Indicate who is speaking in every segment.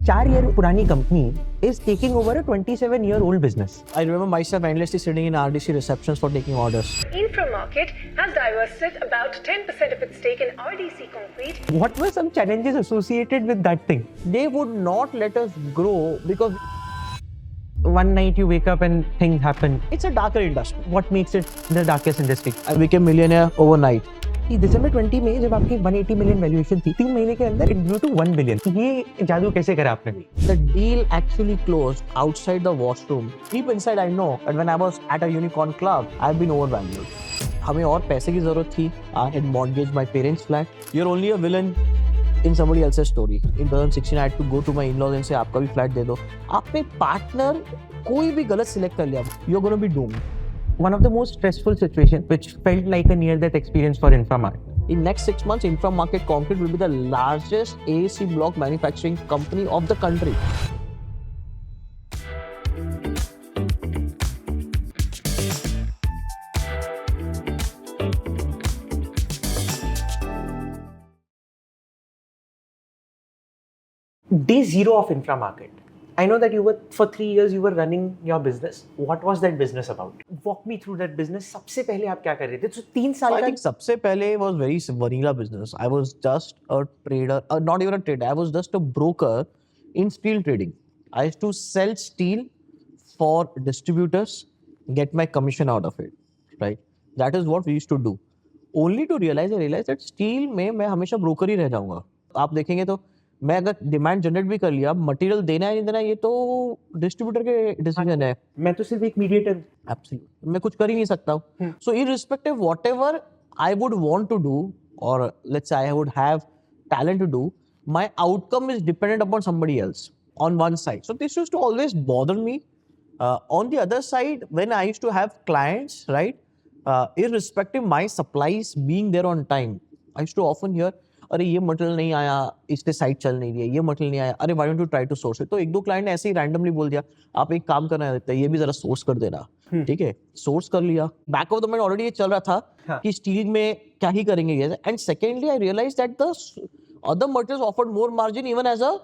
Speaker 1: 4 year पुरानी company is taking over a 27-year-old business.
Speaker 2: I remember myself endlessly sitting in RDC receptions for taking orders.
Speaker 3: InfraMarket has divested about 10% of its stake in RDC Concrete.
Speaker 1: What were some challenges associated with that thing?
Speaker 2: They would not let us grow because
Speaker 1: One night you wake up and things happen.
Speaker 2: it's a darker industry.
Speaker 1: What makes it the darkest industry?
Speaker 2: I became millionaire overnight.
Speaker 1: दिसंबर 20 में जब आपकी 180 million valuation थी 3 महीने के अंदर it grew to 1 billion. ये जादू कैसे करा आपने?
Speaker 2: The deal actually closed outside the washroom. Deep inside I know that when I was at a unicorn club, I've been overvalued. हमें और पैसे की जरूरत थी. I had mortgaged my parents' flat. You're only a villain in somebody else's story. In 2016, I had to go to my in-laws and say, आपका भी flat दे दो. आपने पार्टनर कोई भी गलत सिलेक्ट कर लिया, you're going to be doomed.
Speaker 1: One of the most stressful situations which felt like a near-death experience for InfraMarket.
Speaker 2: In next 6 months, Infra.Market Concrete will be the largest AAC block manufacturing company of the country.
Speaker 1: Day zero of InfraMarket. I know that for 3 years you were running your business. What was that business about? Walk me through that business. सबसे पहले आप क्या कर रहे थे? तो 3 साल
Speaker 2: I
Speaker 1: का
Speaker 2: think सबसे पहले was very vanilla business. I was just a trader, not even a trader. I was just a broker in steel trading. I used to sell steel for distributors, get my commission out of it, right? That is what we used to do. Only to realize, I realized that steel में मैं हमेशा broker ही रह जाऊंगा. आप देखेंगे तो मैं अगर डिमांड जनरेट भी कर लिया, मटेरियल देना है नहीं देना ये तो डिस्ट्रीब्यूटर के डिसीजन है.
Speaker 1: मैं तो सिर्फ एक मीडिएटर.
Speaker 2: एब्सोल्युटली मैं कुछ कर ही नहीं सकता हूँ. So irrespective whatever I would want to do और let's say I would have talent to do, my outcome is dependent upon somebody else on one side. So this used to always bother me. On the other side when I used to have clients, right, irrespective my supplies being there on time, I used to often hear, अरे ये material नहीं आया, इससे site चल नहीं रही है, ये मटेरियल नहीं आया, अरे why don't you try to source it. तो एक दो क्लाइंट ने ऐसे ही रैंडमली बोल दिया, आप एक काम करना है, ये भी जरा सोर्स कर देना. ठीक है, सोर्स कर लिया. Back of the mind already ये चल रहा था कि स्टील में क्या ही करेंगे ये. And secondly I realise that the other materials offered more margin even as a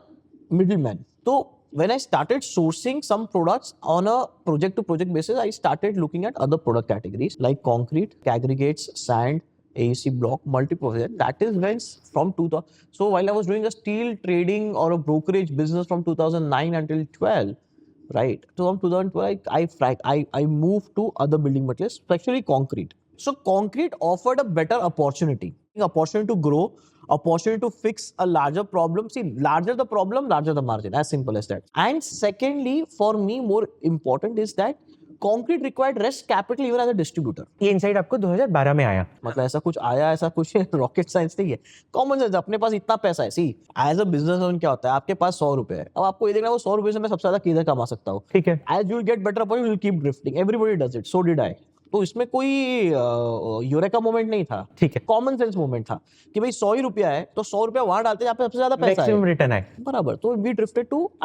Speaker 2: middleman. तो when I started sourcing some products on a project to project basis, I started looking at other product categories like concrete, aggregates, sand, AEC block, multi-purpose. That is when from 2000. So while I was doing a steel trading or a brokerage business from 2009 until 12, right? So from 2012, I moved to other building materials, especially concrete. So concrete offered a better opportunity to grow, opportunity to fix a larger problem. See, larger the problem, larger the margin. As simple as that. And secondly, for me, more important is that concrete required less capital even as a distributor.
Speaker 1: ये insight आपको 2012 में आया.
Speaker 2: मतलब ऐसा कुछ आया, ऐसा कुछ रॉकेट साइंस नहीं है, कॉमन सेंस. अपने पास इतना पैसा है. सी, एज अ बिजनेसमैन क्या होता है, आपके पास 100 रुपए है. अब आपको ये देखना वो 100 रुपए से मैं सबसे ज्यादा किधर कमा सकता हूँ.
Speaker 1: ठीक है.
Speaker 2: As you get better a point, you will keep drifting. Everybody does it, so did I. तो इसमें कोई यूरेका मोमेंट नहीं था.
Speaker 1: ठीक है.
Speaker 2: कॉमन सेंस मोमेंट था कि भाई 100 ही रुपया है तो 100 रुपया वहां डालते हैं जहाँ पे सबसे ज्यादा पैसा है.
Speaker 1: मैक्सिमम रिटर्न है.
Speaker 2: बराबर. तो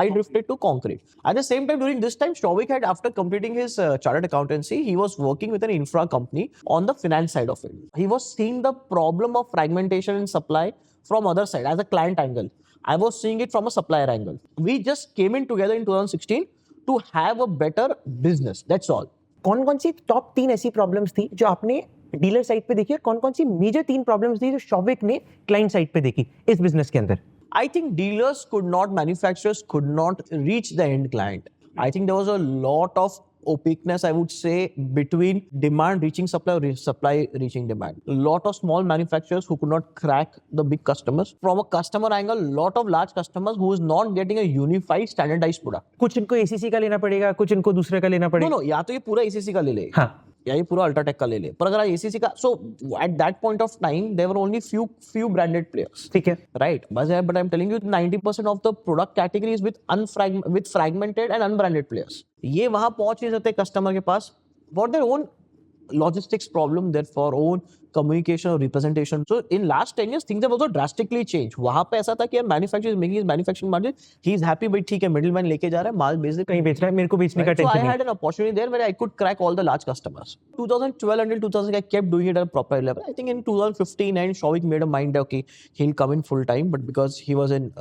Speaker 2: I drifted to concrete. At the same time, during this time, Shobik had, after completing his chartered accountancy, he was working with an infra company on the finance side of it. He was seeing the problem of fragmentation in supply from other side as a client angle. I was seeing it from a supplier angle. We just came in together in 2016 to have a better business. That's all.
Speaker 1: कौन कौन सी top 3 ऐसी problems थी जो आपने dealer side पे देखी और कौन कौन सी मेजर 3 प्रॉब्लम्स थी जो शौविक ने क्लाइंट साइड पे देखी इस बिजनेस के अंदर?
Speaker 2: I think dealers could not, manufacturers could not reach the end client. I think there was a lot of opaqueness, I would say, between demand reaching supply or supply reaching demand. A lot of small manufacturers who could not crack the big customers. From a customer angle, lot of large customers who is not getting a unified standardized product.
Speaker 1: कुछ इनको ACC का लेना पड़ेगा, कुछ इनको दूसरे का लेना पड़ेगा.
Speaker 2: No, या तो ये पूरा एसीसी का ले ले,
Speaker 1: हाँ,
Speaker 2: या ये पूरा अल्ट्राटेक का ले ले. पर अगर एसीसी का, so at that point of time there were only few branded players.
Speaker 1: ठीक है.
Speaker 2: Right, but I'm telling you 90% of the product category is with fragmented and unbranded players. ये वहां पहुंच नहीं सकते कस्टमर के पास for their own logistics problem, their for own communication और representation. So in last 10 years things have also drastically changed. वहाँ पे ऐसा था कि manufacturer is making his manufacturing margin, he is happy भाई ठीक है middleman लेके जा रहा है माल बेच दे
Speaker 1: कहीं बेच रहा है, मेरे को बेचने का
Speaker 2: So I
Speaker 1: टेंशन नहीं.
Speaker 2: had an opportunity there where I could crack all the large customers. 2012 until 2000 I kept doing it at a proper level. I think in 2015 and Shavik made a mind okay he'll come in full time, but because he was in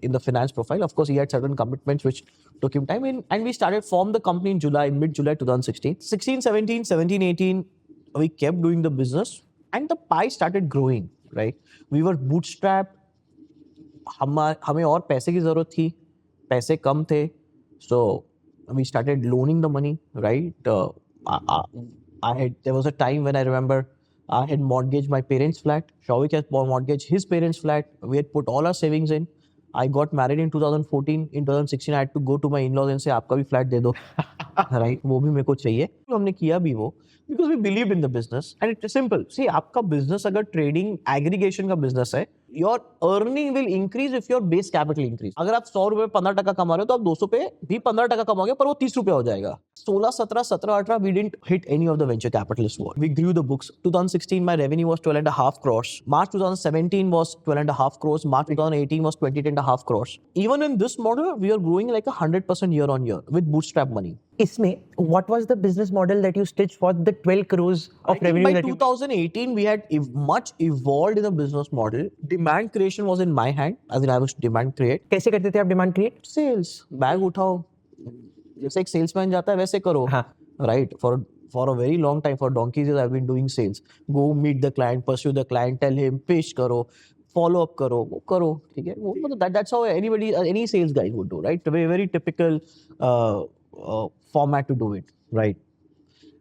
Speaker 2: in the finance profile, of course he had certain commitments which took him time in, and we started form the company in mid-July 2016. 16, 17, 17, 18 we kept doing the business and the pie started growing, right? We were bootstrapped. हमें और पैसे की जरूरत थी, पैसे कम थे, so we started loaning the money, right? There was a time when I remember I had mortgaged my parents' flat. Shavik had mortgaged his parents' flat. We had put all our savings in. I got married in 2014. In 2016, I had to go to my in-laws and say, आपका भी flat दे दो, right? वो भी मेरे को चाहिए. हमने किया भी वो, because we believe in the business and it's simple. See, आपका business अगर trading aggregation का business है, your earning will increase if your base capital increase. अगर आप 100 रुपए 15% कमा रहे हो तो आप 200 पे भी 15% कमाओगे, पर वो 30 रुपए हो जाएगा. 16, 17, 17, 18 we didn't hit any of the venture capitalist wall. We grew the books. 2016 my revenue was 12.5 crores. March 2017 was 12.5 crores. March 2018 was 28.5 crores. Even in this model, we are growing like 100% year on year with bootstrap money.
Speaker 1: इसमें what was the business model that you stitched for the 12 crores of revenue
Speaker 2: by
Speaker 1: that
Speaker 2: 2018 we had much evolved in the business model. Demand creation was in my hand, as in I was demand create.
Speaker 1: कैसे करते थे आप demand create?
Speaker 2: Sales, bag उठाओ, जैसे एक salesman जाता है वैसे करो.
Speaker 1: हाँ.
Speaker 2: Right? For a very long time, for donkeys years I've been doing sales. Go meet the client, pursue the client, tell him, pitch करो, follow up करो, वो करो, ठीक है? वो मतलब that's how any sales guy would do, right? A very typical format to do it, right?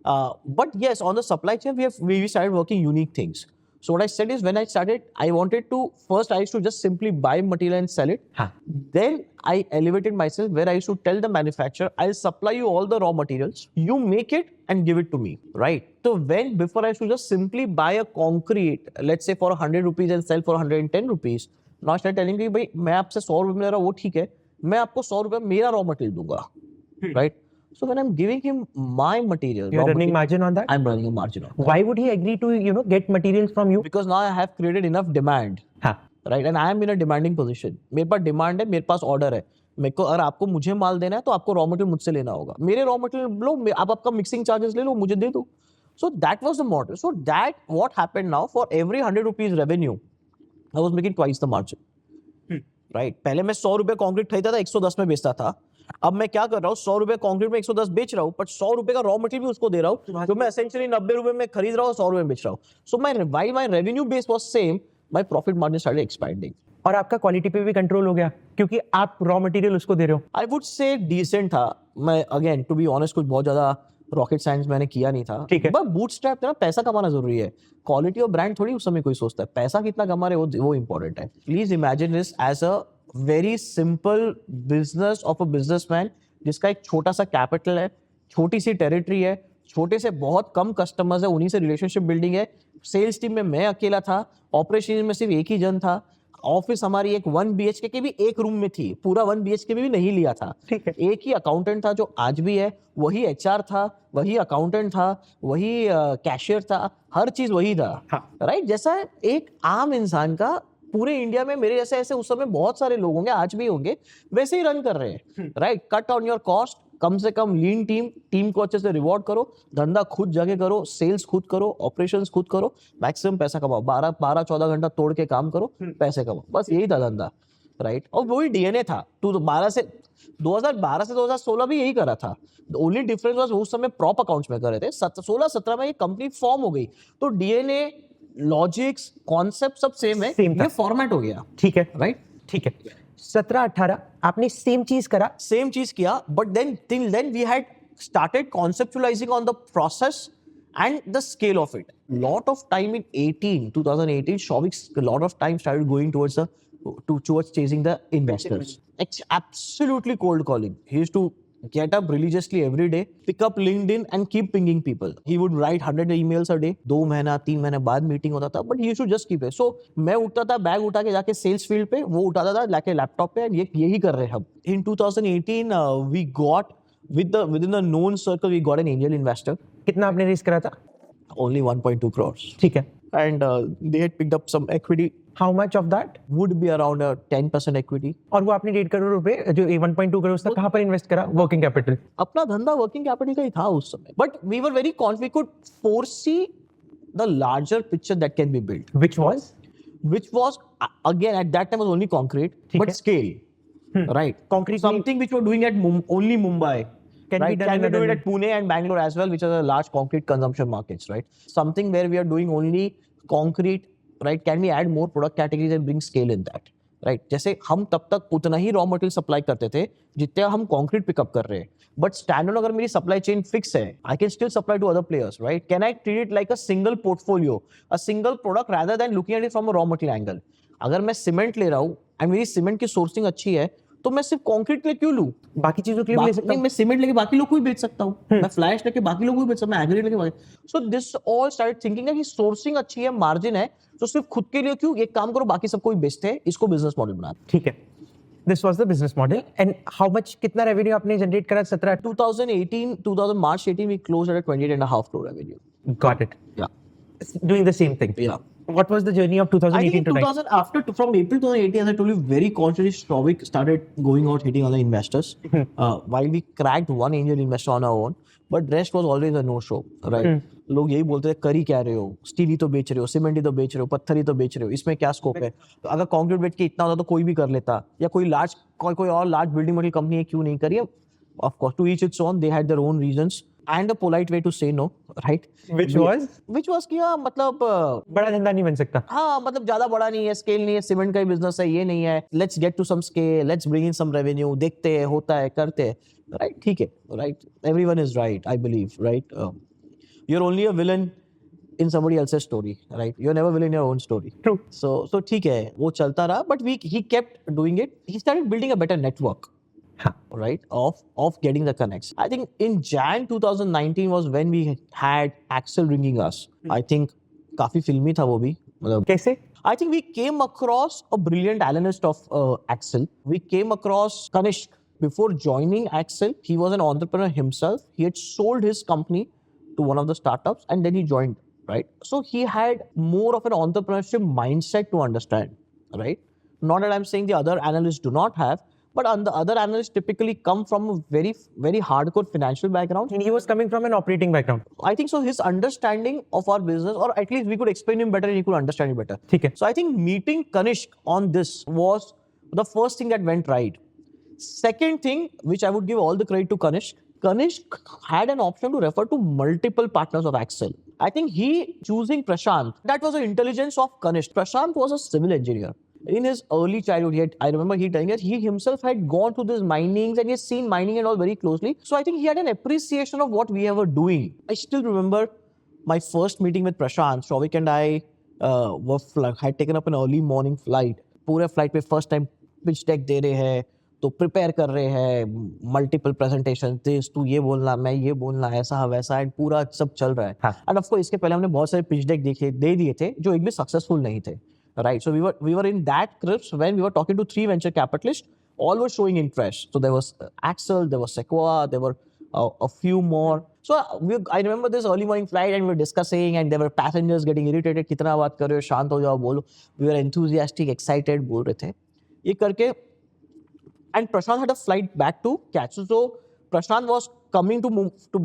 Speaker 2: But yes, on the supply chain, we started working unique things. So what I said is when I started, I wanted to, first I used to just simply buy material and sell it.
Speaker 1: Huh.
Speaker 2: Then I elevated myself where I used to tell the manufacturer, I'll supply you all the raw materials, you make it and give it to me, right? So before I used to just simply buy a concrete, let's say for 100 rupees and sell for 110 rupees. Now I started telling you, भाई मैं आपसे 100 रुपए में ले रहा हूँ, वो ठीक है, मैं आपको 100 रुपए मेरा raw material दूंगा, right? So when I'm giving him my material,
Speaker 1: you're running margin on that?
Speaker 2: I'm running a margin on that.
Speaker 1: Why would he agree to get materials from you?
Speaker 2: Because now I have created enough demand,
Speaker 1: हाँ.
Speaker 2: right? And I am in a demanding position. मेरे पास demand है, मेरे पास order है. मेरे को अगर आपको मुझे माल देना है तो आपको raw material मुझसे लेना होगा. मेरे raw material लो, आप आपका mixing charges ले लो, मुझे दे दो. So that was the model. So that what happened now, for every 100 rupees revenue, I was making twice the margin. Right? पहले मैं 100 रुपए कंक्रीट खरीदता था, 110 में बेचता था. अब मैं क्या कर रहा हूँ, 100 रुपए कंक्रीट में 110 बेच रहा हूँ, पर 100 रुपए का रॉ मटेरियल भी उसको दे रहा हूँ, तो मैं एसेंशियली 90 रुपए में खरीद रहा हूँ, 100 रुपए में बेच रहा हूँ. So my revenue base was same, my profit margin started expanding.
Speaker 1: और आपका क्वालिटी पे भी कंट्रोल हो गया क्योंकि आप रॉ मटेरियल उसको दे रहे हो.
Speaker 2: आई वुड से डिसेंट था. मैं अगेन टू बी ऑनेस्ट कुछ बहुत ज्यादा रॉकेट साइंस मैंने किया नहीं था.
Speaker 1: ठीक है.
Speaker 2: बट बूटस्ट्रैप ना, पैसा कमाना जरूरी है. क्वालिटी और ब्रांड थोड़ी उस समय कोई सोचता है. पैसा कितना कमा रहे वो इंपॉर्टेंट है. Please imagine this as a very simple business of a businessman जिसका एक छोटा सा कैपिटल है, छोटी सी टेरिटरी है, छोटे से बहुत कम कस्टमर्स है, उन्हीं से रिलेशनशिप बिल्डिंग है. सेल्स टीम में मैं अकेला था, ऑपरेशन में सिर्फ एक ही जन था. ऑफिस हमारी एक 1 BHK की भी एक रूम में थी, पूरा 1 BHK भी नहीं लिया था.
Speaker 1: ठीक है.
Speaker 2: एक ही अकाउंटेंट था जो आज भी है, वही HR था, वही अकाउंटेंट था, वही कैशियर था, हर चीज वही था. राइट? जैसा एक आम इंसान का पूरे इंडिया में मेरे जैसे ऐसे उस समय बहुत सारे लोग होंगे, आज भी होंगे, वैसे ही रन कर रहे हैं. Right? Cut on your cost, कम से कम लीन टीम को अच्छे से रिवॉर्ड करो, धंधा खुद जाके करो, सेल्स खुद करो, ऑपरेशंस खुद करो, मैक्सिमम पैसा कमाओ, 12-14 घंटा तोड़ के काम करो, पैसे कमाओ. बस यही था धंधा. राइट? और वही डीएनए था. 2012 से 2016 भी यही करा था. ओनली डिफरेंस वाज उस समय प्रॉप अकाउंट्स में कर रहे थे. 16-17 में ये कंपनी फॉर्म हो गई, तो डीएनए, लॉजिक्स, कॉन्सेप्ट सब सेम है, ये फॉर्मेट हो गया.
Speaker 1: ठीक है.
Speaker 2: राइट?
Speaker 1: ठीक है. 17-18 आपने सेम चीज किया,
Speaker 2: but till then we had started conceptualizing on the process and the scale of it. Lot of time in 2018, Shavik a lot of time started going towards chasing the investors. It's absolutely cold calling. He used to get up religiously every day, pick up LinkedIn and keep pinging people. He would write 100 emails a day. 2 महीना 3 महीने बाद meeting होता था, but he used to just keep it. So मैं उठता था, bag उठा के जाके सेल्स फील्ड पे, वो उठाता था लाके लैपटॉप पे, यही कर रहे हैं हम. In 2018 we got within the known circle we got an angel investor.
Speaker 1: कितना आपने रेस करा था?
Speaker 2: only 1.2 crores.
Speaker 1: ठीक है.
Speaker 2: And they had picked up some equity,
Speaker 1: How much of that?
Speaker 2: would be around 10% equity.
Speaker 1: और वो आपने 1.5 करोड़ रुपए जो 1.2 करोड़ था कहाँ पर इन्वेस्ट करा? Working capital.
Speaker 2: अपना धंधा वर्किंग कैपिटल का ही था उस समय. But we were very confident, we could foresee the larger picture that can be built.
Speaker 1: Which was?
Speaker 2: Which was, again, at that time was only concrete,
Speaker 1: ठीक
Speaker 2: but
Speaker 1: है.
Speaker 2: scale. Right?
Speaker 1: Concrete
Speaker 2: Something which we were doing at only Mumbai.
Speaker 1: Can be
Speaker 2: right?
Speaker 1: done
Speaker 2: Can
Speaker 1: in
Speaker 2: we do it
Speaker 1: other-
Speaker 2: at Pune and Bangalore as well, which are the large concrete consumption markets, right? Something where we are doing only concrete, right? Can we add more product categories and bring scale in that, right? जैसे हम तब तक उतना ही raw material supply करते थे जितने हम concrete pickup कर रहे हैं, बट स्टैंड अगर मेरी सप्लाई चेन फिक्स है, I can still supply to other players, right? Can I treat it like a single portfolio, a single product rather than looking at it from a raw material angle? अगर मैं cement ले रहा हूँ and मेरी cement की sourcing अच्छी है, तो मैं सिर्फ कंक्रीट के लिए क्यों लूं?
Speaker 1: बाकी चीजों के लिए भी ले सकता
Speaker 2: नहीं,
Speaker 1: हूँ.
Speaker 2: मैं सीमेंट लेके बाकी लोग को भी बेच सकता हूँ, मैं फ्लैश लेके बाकी लोग को भी बेच सकता हूँ, मैं एग्रीगेट लेके बाकी. So this all started thinking कि सोर्सिंग अच्छी है, मार्जिन है, तो सिर्फ खुद के लिए क्यों, एक काम करो बाकी सबको भी बेचते हैं, इसको बिजनेस मॉडल बना.
Speaker 1: ठीक है. This was the business model. And how much, कितना रेवेन्यू आपने जनरेट करा?
Speaker 2: 2018 March 18 we closed at a 28.5 crore revenue.
Speaker 1: Got it.
Speaker 2: Yeah.
Speaker 1: Doing the same thing.
Speaker 2: Yeah.
Speaker 1: What was the journey of
Speaker 2: I think
Speaker 1: 2018
Speaker 2: in
Speaker 1: to
Speaker 2: 2000, from April 2018, as I told you, very consciously, Shravik started going out hitting other investors. While we cracked one angel investor on our own, but rest was always a no-show, right? लोग यही बोलते थे, करी क्या रहे हो, steel ही तो बेच रहे हो, सीमेंट ही तो बेच रहे हो, पत्थर ही तो बेच रहे हो, इसमें क्या स्कोप है? तो अगर कंक्रीट बेच के इतना होता तो कोई भी कर लेता, या कोई और लार्ज बिल्डिंग मटेरियल कंपनी है क्यों नहीं करी? Of course, to each its own, they had their own reasons and a polite way to say no, right?
Speaker 1: Which was
Speaker 2: कि हाँ, मतलब
Speaker 1: बड़ा धंधा नहीं बन सकता.
Speaker 2: हाँ, मतलब ज्यादा बड़ा नहीं है, स्केल नहीं है, सीमेंट का ही बिजनेस है, ये नहीं है, let's get to some scale, let's bring in some revenue, देखते हैं, होता है, करते हैं, राइट? ठीक है, right? Everyone is right, I believe, right? You are only a villain in somebody else's story, right? You're never villain in your own story.
Speaker 1: True.
Speaker 2: So ठीक है, वो चलता रहा, but he kept doing it. He started building a better network. Right, of getting the connects. I think in Jan 2019 was when we had Accel ringing us. I think काफी फिल्मी था वो भी.
Speaker 1: कैसे?
Speaker 2: I think we came across a brilliant analyst of Accel. We came across Kanishk. Before joining Accel, he was an entrepreneur himself. He had sold his company to one of the startups and then he joined, right? So he had more of an entrepreneurship mindset to understand, right? Not that I'm saying the other analysts do not have, but the other analysts typically come from a very, very hardcore financial background.
Speaker 1: And he was coming from an operating background.
Speaker 2: I think so. His understanding of our business, or at least we could explain him better and he could understand it better.
Speaker 1: ठीक है.
Speaker 2: So I think meeting Kanishk on this was the first thing that went right. Second thing, which I would give all the credit to Kanishk, Kanishk had an option to refer to multiple partners of Accel. I think he choosing Prashant, that was the intelligence of Kanishk. Prashant was a civil engineer. In his early childhood, I remember he telling us he himself had gone to these minings and he has seen mining and all very closely. So I think he had an appreciation of what we were doing. I still remember my first meeting with Prashant. Shravik and I had taken up an early morning flight. पूरे flight पे first time pitch deck दे रहे हैं, तो prepare कर रहे हैं, multiple presentations, this, तू ये बोलना, मैं ये बोलना, ऐसा वैसा, and पूरा सब चल रहा है. And of course इसके पहले हमने बहुत सारे pitch deck दे दिए थे जो एक भी successful नहीं थे. Right, so we were in that crisp when we were talking to 3 venture capitalists. All were showing interest. So there was Accel, there was Sequoia, there were a few more. So I remember this early morning flight and we were discussing and there were passengers getting irritated. कितना बात कर रहे हो, शांत हो जाओ, बोलो. We were enthusiastic, excited, बोल रहे थे. ये करके, and Prashant had a flight back to catch. So Prashant was coming to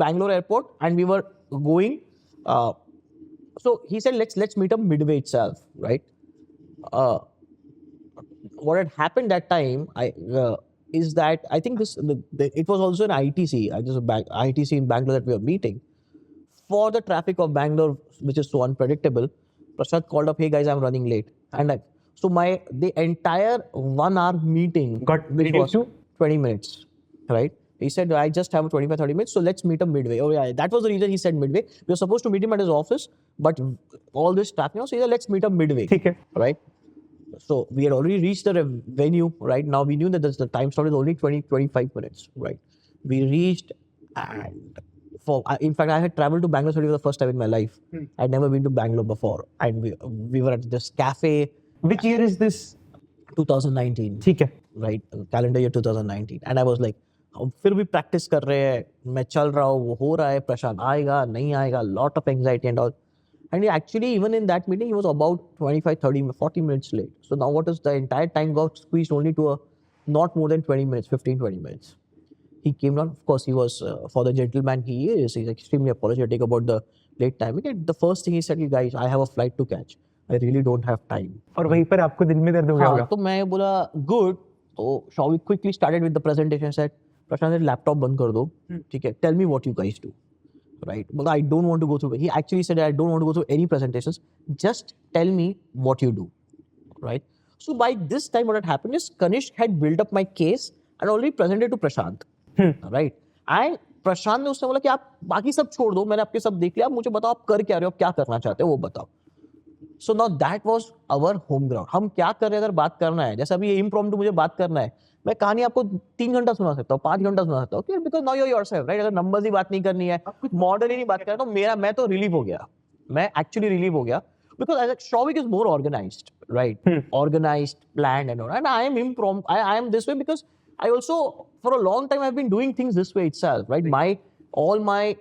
Speaker 2: Bangalore airport and we were going. So he said, let's meet up midway itself, right? What had happened that time is that I think it was also an ITC, ITC in Bangalore that we were meeting. For the traffic of Bangalore, which is so unpredictable, Prashant called up, hey guys, I'm running late. And so the entire 1 hour meeting
Speaker 1: got reduced to
Speaker 2: 20 minutes, right? He said, I just have 25-30 minutes, so let's meet up midway. Oh yeah, that was the reason he said midway. We were supposed to meet him at his office, but all this traffic, so he said, let's meet up midway.
Speaker 1: ठीक है.
Speaker 2: Right? So we had already reached the venue, right? Now we knew that the time slot is only 20-25 minutes, right? We reached, and in fact, I had traveled to Bangalore for the first time in my life. I'd never been to Bangalore before. And we were at this cafe.
Speaker 1: Which year is this?
Speaker 2: 2019.
Speaker 1: ठीक है.
Speaker 2: Right? Calendar year 2019. And I was like, हम फिर भी practice कर रहे हैं, मैं चल रहा हूँ, वो हो रहा है, प्रशांत आएगा नहीं आएगा, lot of anxiety and all. And actually, even in that meeting, he was about 25, 30, 40 minutes late. So now what is the entire time got squeezed only to a not more than 20 minutes, 15, 20 minutes. He came down, of course, he was, for the gentleman he is, he's extremely apologetic about the late timing. And the first thing he said, you guys, I have a flight to catch. I really don't have time.
Speaker 1: और वहीं पर आपको दिल में दर्द हो गया
Speaker 2: हाँ,
Speaker 1: होगा.
Speaker 2: तो मैं बोला good. तो Shauvi quickly started with the presentation. Said, Prashant laptop बंद कर दो, ठीक है, tell me what you guys do. Right, but I don't want to go through. He actually said, I don't want to go through any presentations. Just tell me what you do. Right. So by this time, what had happened is Kanishk had built up my case and already presented to Prashant. Right. And प्रशांत ने उसने बोला कि आप बाकी सब छोड़ दो, मैंने आपके सब देख लिया, आप मुझे बताओ आप कर क्या रहे हो, आप क्या करना चाहते हो वो बताओ. So now that was our home ground. हम क्या कर रहे हैं, अगर बात करना है, जैसे अभी ये इम्प्रॉम्प्टू मुझे बात करना है, मैं कहानी आपको 3 घंटा सुना सकता हूँ, 5 घंटा सुना सकता हूँ, because now you are yourself, right. अगर नंबर्स ही बात नहीं करनी है, मॉडल ही नहीं बात करना, तो मैं तो रिलीव हो गया, मैं एक्चुअली रिलीव हो गया, because Shravik is more organized, right? Organized, planned, and I am impromptu. I am this way because I also, for a long time, I've been doing things this way itself, right? All my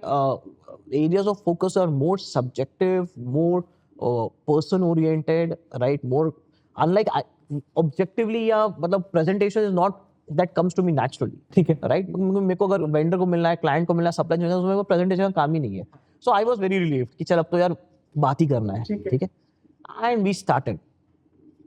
Speaker 2: areas of focus are more subjective, more person-oriented, right? More, unlike objectively, मतलब presentation is not that comes to me naturally.
Speaker 1: ठीक है.
Speaker 2: Right? मेरे को अगर vendor को मिलना है, client को मिलना है, supply chain उसमें presentation का काम ही नहीं है. So I was very relieved कि चल अब तो यार बात ही करना है, ठीक है. And we started.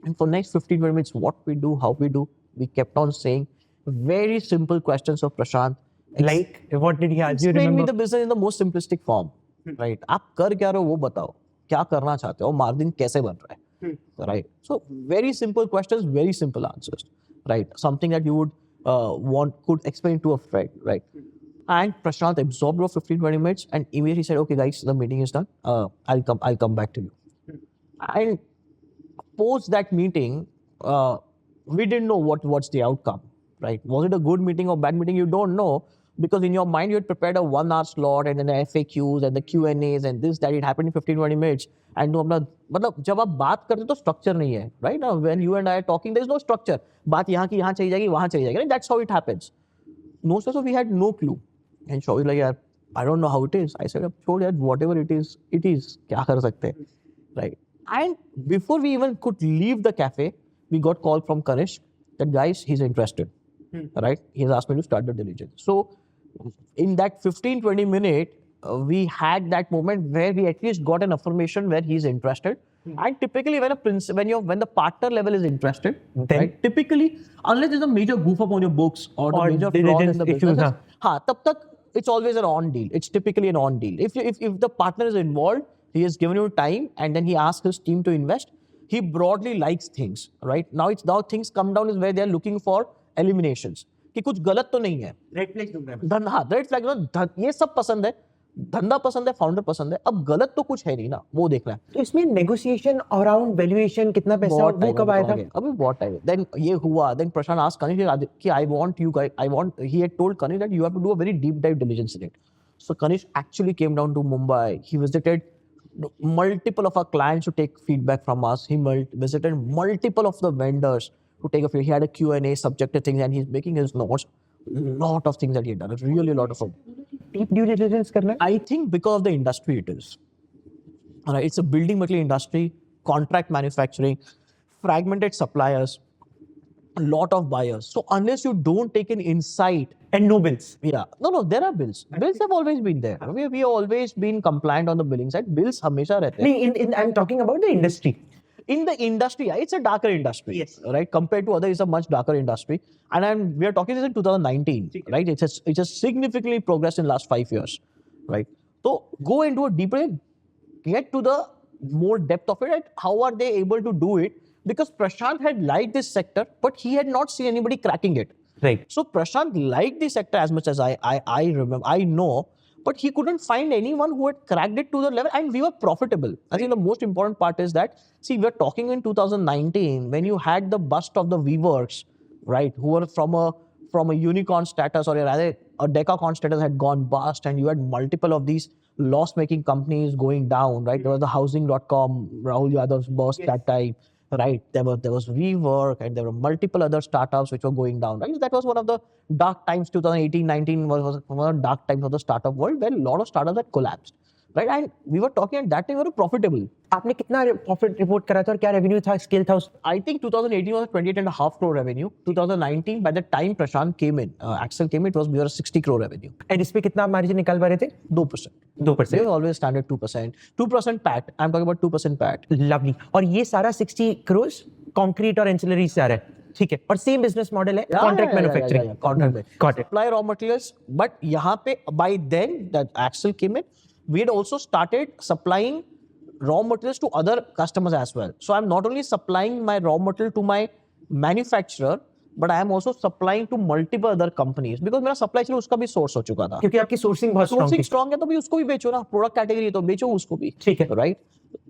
Speaker 2: And for next 15-20 minutes, what we do, how we do, we kept on saying very simple questions of Prashant.
Speaker 1: Like, what did he ask you?
Speaker 2: Explain me
Speaker 1: Remember?
Speaker 2: the business in the most simplistic form, right? आप कर क्या रहे हो वो बताओ, क्या करना चाहते हो, मार्जिन कैसे बन रहा है, right? So very simple questions, very simple answers, right? Something that you would could explain to a friend, right? And Prashant absorbed for 15-20 minutes and immediately said, okay guys, the meeting is done. I'll come back to you. And post that meeting, we didn't know what's the outcome, right? Was it a good meeting or bad meeting? You don't know, because in your mind you had prepared a 1 hour slot and then the FAQs and the Q&As and this, that. It happened in 15-20 minutes. And तो अपना मतलब जब आप बात करते हो तो structure नहीं है, right? Now when you and I are talking, there is no structure. बात यहाँ की यहाँ चली जाएगी, वहाँ चली जाएगी, right? That's how it happens. No, so we had no clue. And Shaw was like, यार, I don't know how it is. I said, छोड़ यार, whatever it is, क्या कर सकते हैं, right? And before we even could leave the cafe, we got call from Kanishk that guys, he's interested, right? He's asked me to start the diligence. So in that 15-20 minute, we had that moment where we at least got an affirmation where he's interested. And typically when the partner level is interested, then, right, typically, unless there's a major goof up on your books or the major flaw in the business, तब तक it's always an on deal. It's typically an on deal. If the partner is involved, he has given you time and then he asks his team to invest, he broadly likes things, right? Now things come down is where they are looking for eliminations. कि कुछ गलत तो नहीं है.
Speaker 1: Red flag ढूंढ रहे हैं.
Speaker 2: हाँ, red flag, ये सब पसंद है, धंधा पसंद है, फाउंडर पसंद है, अब गलत तो कुछ है नहीं ना, वो देखना है.
Speaker 1: तो इसमें नेगोशिएशन अराउंड वैल्यूएशन कितना पैसा वो कब आया था?
Speaker 2: अभी बहुत टाइम. देन ये हुआ, देन प्रशांत आस्क्ड कनिष्क कि he had told Kanish that you have to do a very deep dive diligence in it. So Kanish actually came down to Mumbai. He visited multiple of our clients to take feedback from us. He visited multiple of the vendors to take a feedback. He had a Q&A, subjective things, and he's making his notes. Lot of things that he had done. Really a lot of them.
Speaker 1: Deep due diligence करना है?
Speaker 2: I think because of the industry it is. Alright, it's a building material industry, contract manufacturing, fragmented suppliers, a lot of buyers. So unless you don't take an insight.
Speaker 1: And no bills.
Speaker 2: Yeah. No, there are bills. Bills have always been there. We have always been compliant on the billing side. Bills हमेशा रहते हैं.
Speaker 1: I'm talking about the industry.
Speaker 2: In the industry, it's a darker industry,
Speaker 1: yes,
Speaker 2: right? Compared to others, it's a much darker industry. And we are talking this in 2019, right? It has significantly progressed in last 5 years, right? So go into a deeper, get to the more depth of it. Right? How are they able to do it? Because Prashant had liked this sector, but he had not seen anybody cracking it.
Speaker 1: Right.
Speaker 2: So Prashant liked the sector as much as I remember, I know. But he couldn't find anyone who had cracked it to the level, and we were profitable. I think the most important part is that, see, we're talking in 2019 when you had the bust of the WeWorks, right, who were from a unicorn status, or rather a decacorn status had gone bust, and you had multiple of these loss-making companies going down, right? There was the housing.com, Rahul Yadav's boss that time. right? There was WeWork, and there were multiple other startups which were going down, right? That was one of the dark times. 2018-19 was one of the dark times of the startup world, where a lot of startups had collapsed, right? And we were talking at that time, we were profitable.
Speaker 1: आपने कितना profit report करा था और क्या revenue था, scale था उस?
Speaker 2: I think 2018 was 28.5 crore revenue. 2019, by the time Prashant came in, Accel came in, we were 60 crore revenue.
Speaker 1: And इस पे कितना मार्जिन निकाल पा रहे थे?
Speaker 2: 2%.
Speaker 1: 2%.
Speaker 2: They were always standard 2%. 2% PAT. I'm talking about 2% PAT.
Speaker 1: Lovely. और ये सारा 60 करोड़ कंक्रीट और एंसिलरी से आ रहा है, ठीक है? और सेम बिजनेस मॉडल है, कॉन्ट्रैक्ट मैन्युफैक्चरिंग.
Speaker 2: Contract में.
Speaker 1: Got it.
Speaker 2: Supply raw materials. But यहाँ पे by then that Accel came in, we had also started supplying raw materials to other customers as well. So I'm not only supplying my raw material to my manufacturer, but I am also supplying to multiple other companies, because मेरा supply chain उसका भी source हो चुका था.
Speaker 1: क्योंकि आपकी sourcing बहुत strong
Speaker 2: Sourcing
Speaker 1: थी.
Speaker 2: strong है तो भी उसको भी बेचो ना, प्रोडक्ट कैटेगरी तो बेचो उसको भी,
Speaker 1: ठीक है.
Speaker 2: राइट?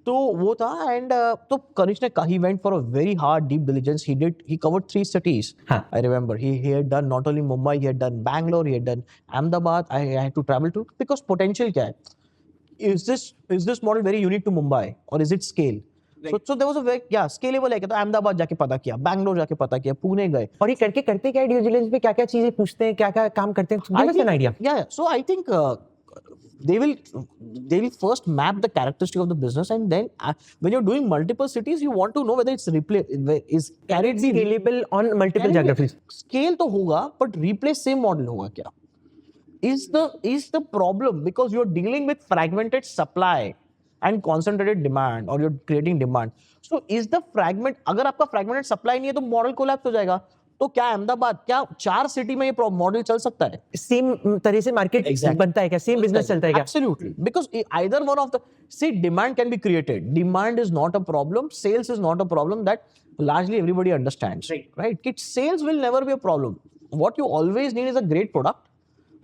Speaker 2: तो वो था. एंड तो कनिष्ठ ने he went for a very hard deep diligence. He covered 3 cities.
Speaker 1: हाँ.
Speaker 2: I remember he had done not only Mumbai, he had done Bangalore, he had done Ahmedabad. I had to travel to, because potential क्या है? Is this model very unique to Mumbai, or is it scale? Right. So there was a very scalable है. तो अहमदाबाद जाके पता किया, बैंगलोर जाके पता किया, पुणे गए.
Speaker 1: और ये करते क्या ड्यू डिलिजेंस में क्या-क्या चीजें पूछते हैं, क्या-क्या काम करते हैं? Give us an idea.
Speaker 2: Yeah. So I think they will first map the characteristic of the business, and then when you're doing multiple cities, you want to know whether it's can it be
Speaker 1: Scalable on multiple geographies.
Speaker 2: Scale तो होगा, but replace same model होगा क्या? Is the problem, because you're dealing with fragmented supply and concentrated demand, or you're creating demand. So is the fragment, अगर आपका fragmented supply नहीं है तो model collapse हो जाएगा. तो क्या अहमदाबाद, क्या 4 सिटी में ये मॉडल चल सकता है?
Speaker 1: सेम तरह से मार्केट बनता है क्या? सेम बिजनेस चलता है क्या?
Speaker 2: Absolutely, because either one of the demand can be created. Demand is not a problem. Sales is not a problem. That largely everybody understands, right? Sales will never be a problem. What you always need is a great product,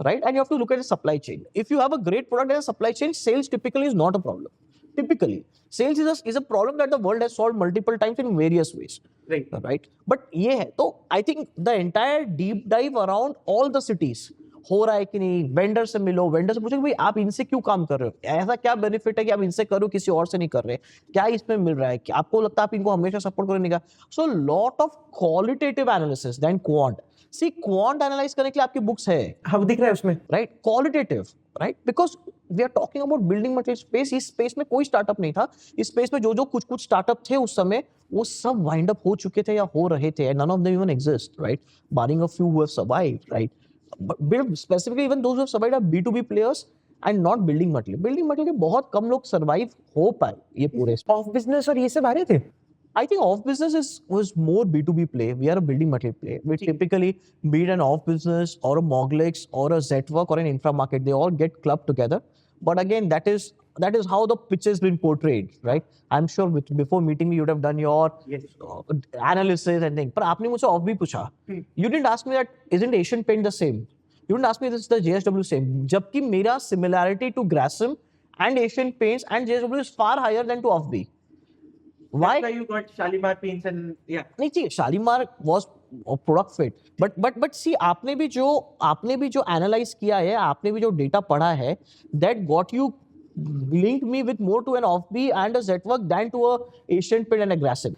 Speaker 2: right? And you have to look at the supply chain. If you have a great product and a supply chain, sales typically is not a problem. Typically, sales is a problem that the world has solved multiple times in various ways. Right? But ये है, तो I think the entire deep dive around all the cities हो रहा है कि नहीं, vendor से मिलो, वेंडर से पूछो कि भाई आप इनसे क्यों काम कर रहे हो, ऐसा क्या बेनिफिट है कि आप इनसे करो, किसी और से नहीं कर रहे, क्या इसमें मिल रहा है, क्या आपको लगता है आप इनको हमेशा सपोर्ट करने का. So lot of qualitative analysis then quant. See quant analyse करने के लिए आपकी बुक्स है,
Speaker 1: हम दिख रहा है उसमें,
Speaker 2: right? Qualitative, right? Because we are talking about building material space. इस स्पेस में कोई स्टार्टअप नहीं था. इस स्पेस में जो कुछ स्टार्टअप थे उस समय, वो सब वाइंड अप हो चुके थे या हो रहे थे, and none of them even exist, right? Barring a few who have survived, right? But specifically even those who have survived are B2B players and not building material. Building material के बहुत कम लोग survive हो पाए ये पूरे.
Speaker 1: Of business और ये सब आ रहे थे.
Speaker 2: I think off business was more B2B play. We are a building material play. We typically be it an off business or a Moglix or a Zetwork or an InfraMarket. They all get clubbed together. But again, that is how the pitch has been portrayed, right? I'm sure before meeting me, you would have done your analysis and things. But आपने मुझसे off भी पूछा. You didn't ask me that isn't Asian Paint the same? You didn't ask me this is the JSW same. जबकि मेरा similarity to Grasim and Asian Paints and JSW is far higher than to Off-B. Why?
Speaker 1: That's why you got Shalimar Paints and
Speaker 2: नहीं चाहिए. Shalimar was a product fit. But see, आपने भी जो analyze किया है, आपने भी जो data पढ़ा है, that got you linked me with more to an Off-B and a Zetwork than to a Asian Paint and a Grasim.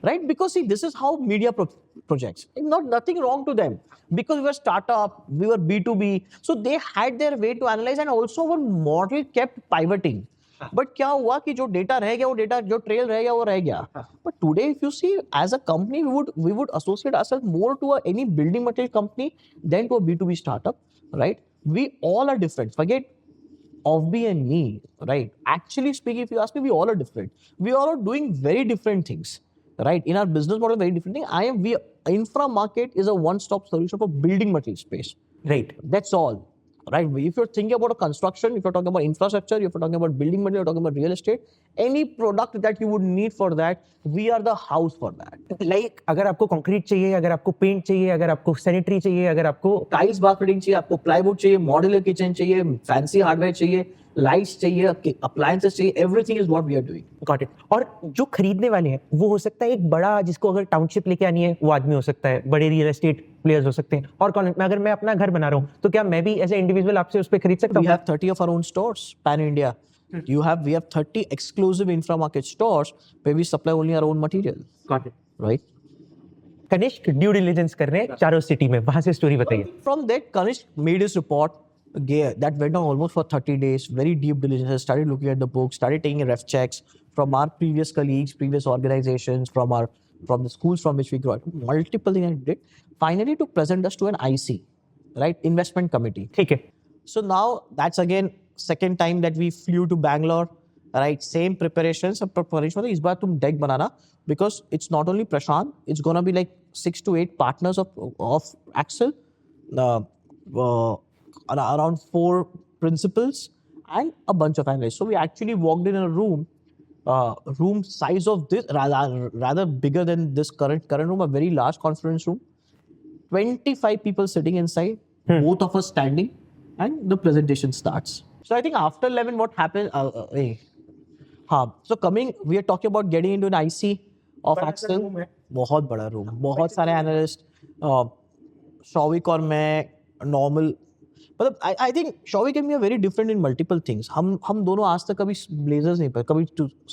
Speaker 2: Right? Because see, this is how media projects. Nothing wrong to them. Because we were startup, we were B2B. So they had their way to analyze, and also our model kept pivoting. But क्या हुआ कि जो data रह गया, वो data जो trail रह गया वो रह गया. But today if you see, as a company we would associate ourselves more to any building material company than to a B2B startup, right? We all are different. Forget Off-B and me, right? Actually speaking, if you ask me, we all are different. We all are doing very different things, right? In our business model, very different thing. InfraMarket is a one-stop solution for building material space.
Speaker 1: Right.
Speaker 2: That's all. Right? If you're thinking about a construction, if you're talking about infrastructure, if you're talking about building material, you're talking about real estate, any product that you would need for that, we are the house for that.
Speaker 1: Like, अगर आपको concrete चाहिए, अगर आपको paint चाहिए, अगर आपको sanitary चाहिए, अगर आपको
Speaker 2: टाइल्स बार फिटिंग चाहिए, आपको प्लाईवुड चाहिए, मॉड्यूलर किचन चाहिए, फैंसी हार्डवेयर चाहिए, लाइट्स चाहिए, अप्लायंसेस चाहिए, everything is what we are doing.
Speaker 1: Got it. और जो खरीदने वाले हैं वो हो सकता है एक बड़ा, जिसको अगर टाउनशिप लेके आनी है वो आदमी हो सकता है, बड़े रियल एस्टेट प्लेयर्स हो सकते हैं. और कौन, अगर मैं अपना घर बना रहा हूँ तो क्या मैं भी एज ए इंडिविजुअल आपसे उस पे खरीद सकता हूँ?
Speaker 2: We have 30 of our own stores pan India. We have 30 exclusive InfraMarket stores where we supply only our own material.
Speaker 1: Got it.
Speaker 2: Right?
Speaker 1: Kanishk due diligence कर रहे हैं चारों सिटी में, वहां से स्टोरी बताइए.
Speaker 2: From that, Kanishk made his report. That went on almost for 30 days. Very deep diligence. Started looking at the book. Started taking ref checks from our previous colleagues, previous organizations, from the schools from which we got multiple things. I did finally to present us to an IC, right? Investment committee.
Speaker 1: ठीक है.
Speaker 2: So now that's again second time that we flew to Bangalore. Right, same preparations. सब preparation इस बार तुम deck banana because it's not only Prashant. It's gonna be like 6 to 8 partners of Accel, around 4 principals and a bunch of analysts. So we actually walked in a room size of this rather bigger than this current room, a very large conference room. 25 people sitting inside, both of us standing, and the presentation starts. So I think after 11, what happened? So we are talking about getting into an IC of Accel. बहुत बड़ा room, बहुत सारे analyst, Showik और मैं normal, मतलब I think Shouvik and me are very different in multiple things. हम दोनों आज तक कभी ब्लेजर्स नहीं पहने, कभी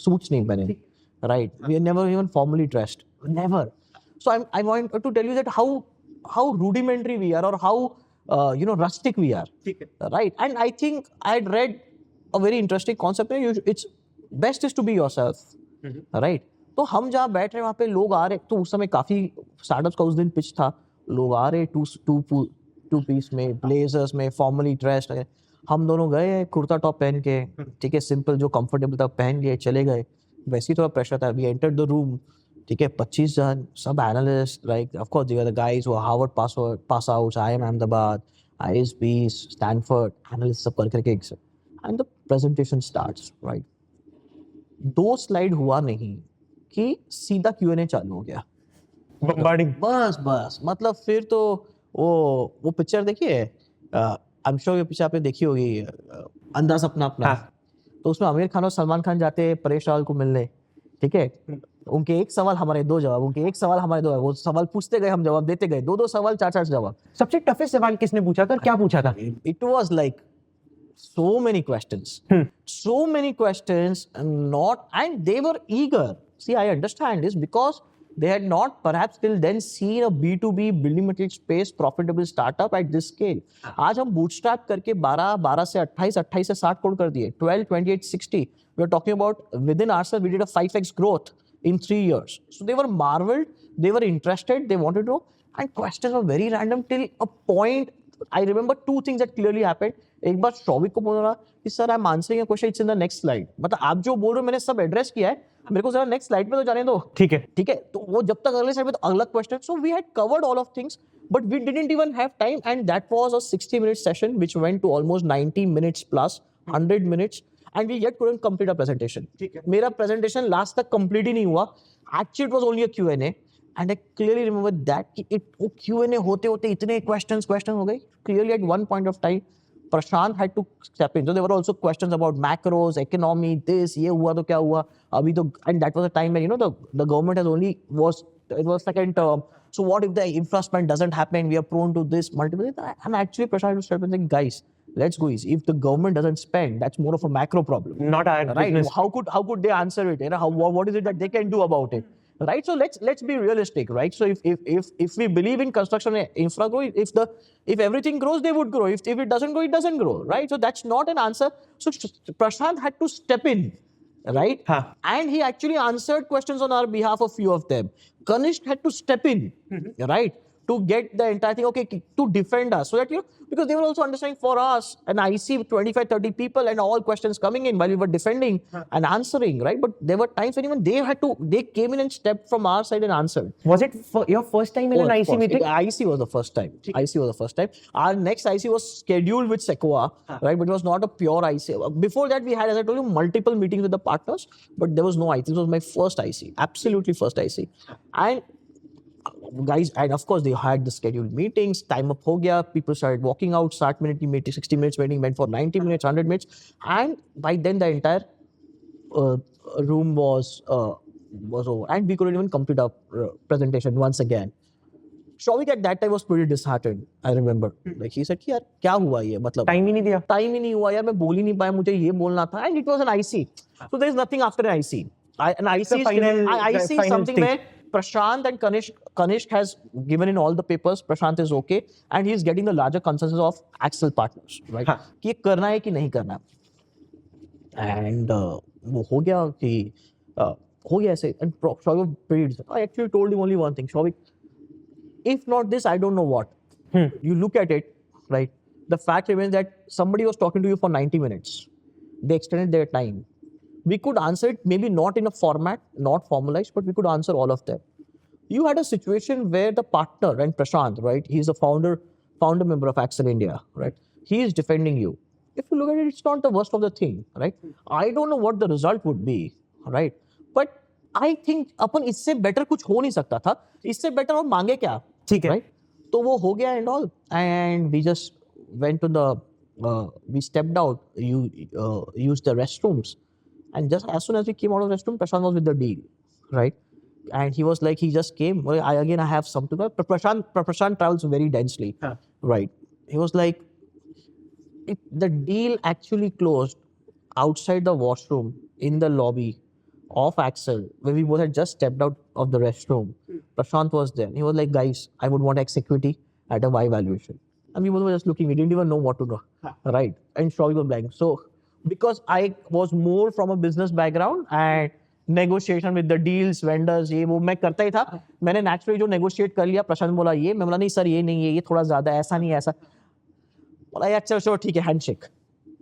Speaker 2: सूट्स नहीं पहने, right? We are never even formally dressed, never. So I want to tell you that how rudimentary we are, or how rustic we are, right? And I think I had read a very interesting concept. It's best is to be yourself, right? तो हम जहाँ बैठ रहे हैं वहाँ पे लोग आ रहे, तो उस समय काफी स्टार्टअप्स का उस दिन पिच था, लोग आ रहे टू पीस में, ब्लेजर्स में, फॉर्मली ड्रेस्ड. हम दोनों गए कुर्ता टॉप पहन के, ठीक है, सिंपल जो कंफर्टेबल था पहन लिए, चले गए. वैसे ही थोड़ा प्रेशर था. वी एंटर्ड द रूम, ठीक है, 25 जन, सब analyst, like of course the guys वो Harvard pass out, IIM Ahmedabad, ISB, Stanford analyst, सब करके and the presentation starts, right. 2 slide हुआ नहीं कि सीधा Q&A चालू हो गया.
Speaker 1: बम्बार्डिंग.
Speaker 2: बस मतलब फिर तो वो पिक्चर देखिए, आई एम श्योर ये पिक्चर आपने देखी होगी, अंदाज अपना अपना. तो उसमें आमिर खान और सलमान खान जाते हैं परेश रावल को मिलने, ठीक है. उनके एक सवाल हमारे 2 जवाब, उनके एक सवाल हमारे 2 जवाब. वो सवाल पूछते गए, हम जवाब देते गए. 2 सवाल, 4 जवाब.
Speaker 1: सबसे टफेस्ट सवाल किसने पूछा था और क्या पूछा था?
Speaker 2: It was like so many questions, and they were eager. See, I understand this because they had not perhaps till then seen a B2B building material space profitable startup at this scale. आज हम bootstrap करके 12 से 28 से 60 करोड़ कर दिए, 12, 28, 60. We are talking about within ourselves, we did a 5x growth in 3 years. So they were marveled, they were interested, they wanted to know, and questions were very random till a point. I remember 2 things that clearly happened. एक बार शौविक को बोल रहा कि sir I am answering a question, it's in the next slide. मतलब आप जो बोल रहे हो मैंने सब एड्रेस किया है, मेरे को जरा नेक्स्ट स्लाइड पे तो जाने दो. ठीक है. तो वो जब तक अगले स्लाइड पे तो अगला question. So we had covered all of things, but we didn't even have time, and that was a 60-minute session which went to almost 90 minutes plus 100 minutes, and we yet couldn't complete a presentation. मेरा presentation last तक complete ही नहीं हुआ. Actually it was only a Q&A. And I clearly remember that Q&A होते होते इतने questions हो गए. Clearly at one point of time, Prashant had to step in. So there were also questions about macros, economy, this, ये हुआ तो क्या हुआ अभी तो, and that was a time when the government has only it was second term. So what if the infra spend doesn't happen? We are prone to this multiple. And actually Prashant had to step in and say, guys, let's go easy. If the government doesn't spend, that's more of a macro problem.
Speaker 1: Not our business.
Speaker 2: How could they answer it? What is it that they can do about it? Right, so let's be realistic, right? So if we believe in construction and infra grow, if everything grows, they would grow. If it doesn't grow, it doesn't grow, right? So that's not an answer. So Prashant had to step in, right? And he actually answered questions on our behalf, a few of them. Kanishk had to step in, right? To get the entire thing, okay, to defend us, so that because they were also understanding for us, and I see 25-30 people and all questions coming in while we were defending and answering, right? But there were times when even they came in and stepped from our side and answered.
Speaker 1: Was it your first time in an IC meeting?
Speaker 2: IC was the first time. Our next IC was scheduled with Sequoia, right? But it was not a pure IC. Before that, we had, as I told you, multiple meetings with the partners, but there was no IC. This was my first IC, absolutely first IC. And guys, and of course they had the scheduled meetings. Time up ho gaya, people started walking out. 60-minute meeting, 60 minutes meeting went for 90 minutes, 100 minutes, and by then the entire room was over, and we couldn't even complete our presentation once again. Shawik at that time was pretty disheartened. I remember. Like he said, "यार क्या हुआ ये मतलब
Speaker 1: time ही नहीं दिया.
Speaker 2: Time ही नहीं हुआ यार मैं बोल ही नहीं पाया मुझे ये बोलना था." And it was an IC. So there is nothing after an IC. An IC
Speaker 1: The
Speaker 2: is
Speaker 1: final
Speaker 2: something
Speaker 1: stage.
Speaker 2: where Prashant and Kanishk has given in all the papers. Prashant is okay, and he is getting the larger consensus of Accel partners, right?
Speaker 1: हाँ.
Speaker 2: कि ये करना है कि नहीं करना. And वो हो गया कि हो गया ऐसे. And Shawik paid. I actually told him only one thing, Shawik. If not this, I don't know what. You look at it, right? The fact remains that somebody was talking to you for 90 minutes. They extended their time. We could answer it, maybe not in a format, not formalized, but we could answer all of them. You had a situation where the partner, and Prashant, right? He's a founder member of Accel India, right? He is defending you. If you look at it, it's not the worst of the thing, right? I don't know what the result would be, right? But I think अपन इससे better कुछ हो नहीं सकता था. इससे better हम मांगे क्या?
Speaker 1: ठीक है.
Speaker 2: Right? तो वो हो गया and all, and we just went to the, we stepped out. You used the restrooms. And just as soon as we came out of the restroom, Prashant was with the deal, right? And he was like, he just came. Well, I have something. Prashant travels very densely, right? He was like, the deal actually closed outside the washroom in the lobby of Accel, where we both had just stepped out of the restroom. Prashant was there. He was like, guys, I would want X equity at a Y valuation. And we both were just looking. We didn't even know what to do, right? And Shawik was blank. So, because I was more from a business background and negotiation with the deals, vendors, ये वो मैं करता ही था. मैंने naturally जो negotiate कर लिया, प्रशांत बोला ये, मैं बोला नहीं सर ये नहीं है, ये थोड़ा ज़्यादा ऐसा नहीं है ऐसा. बोला यार चलो ठीक है, handshake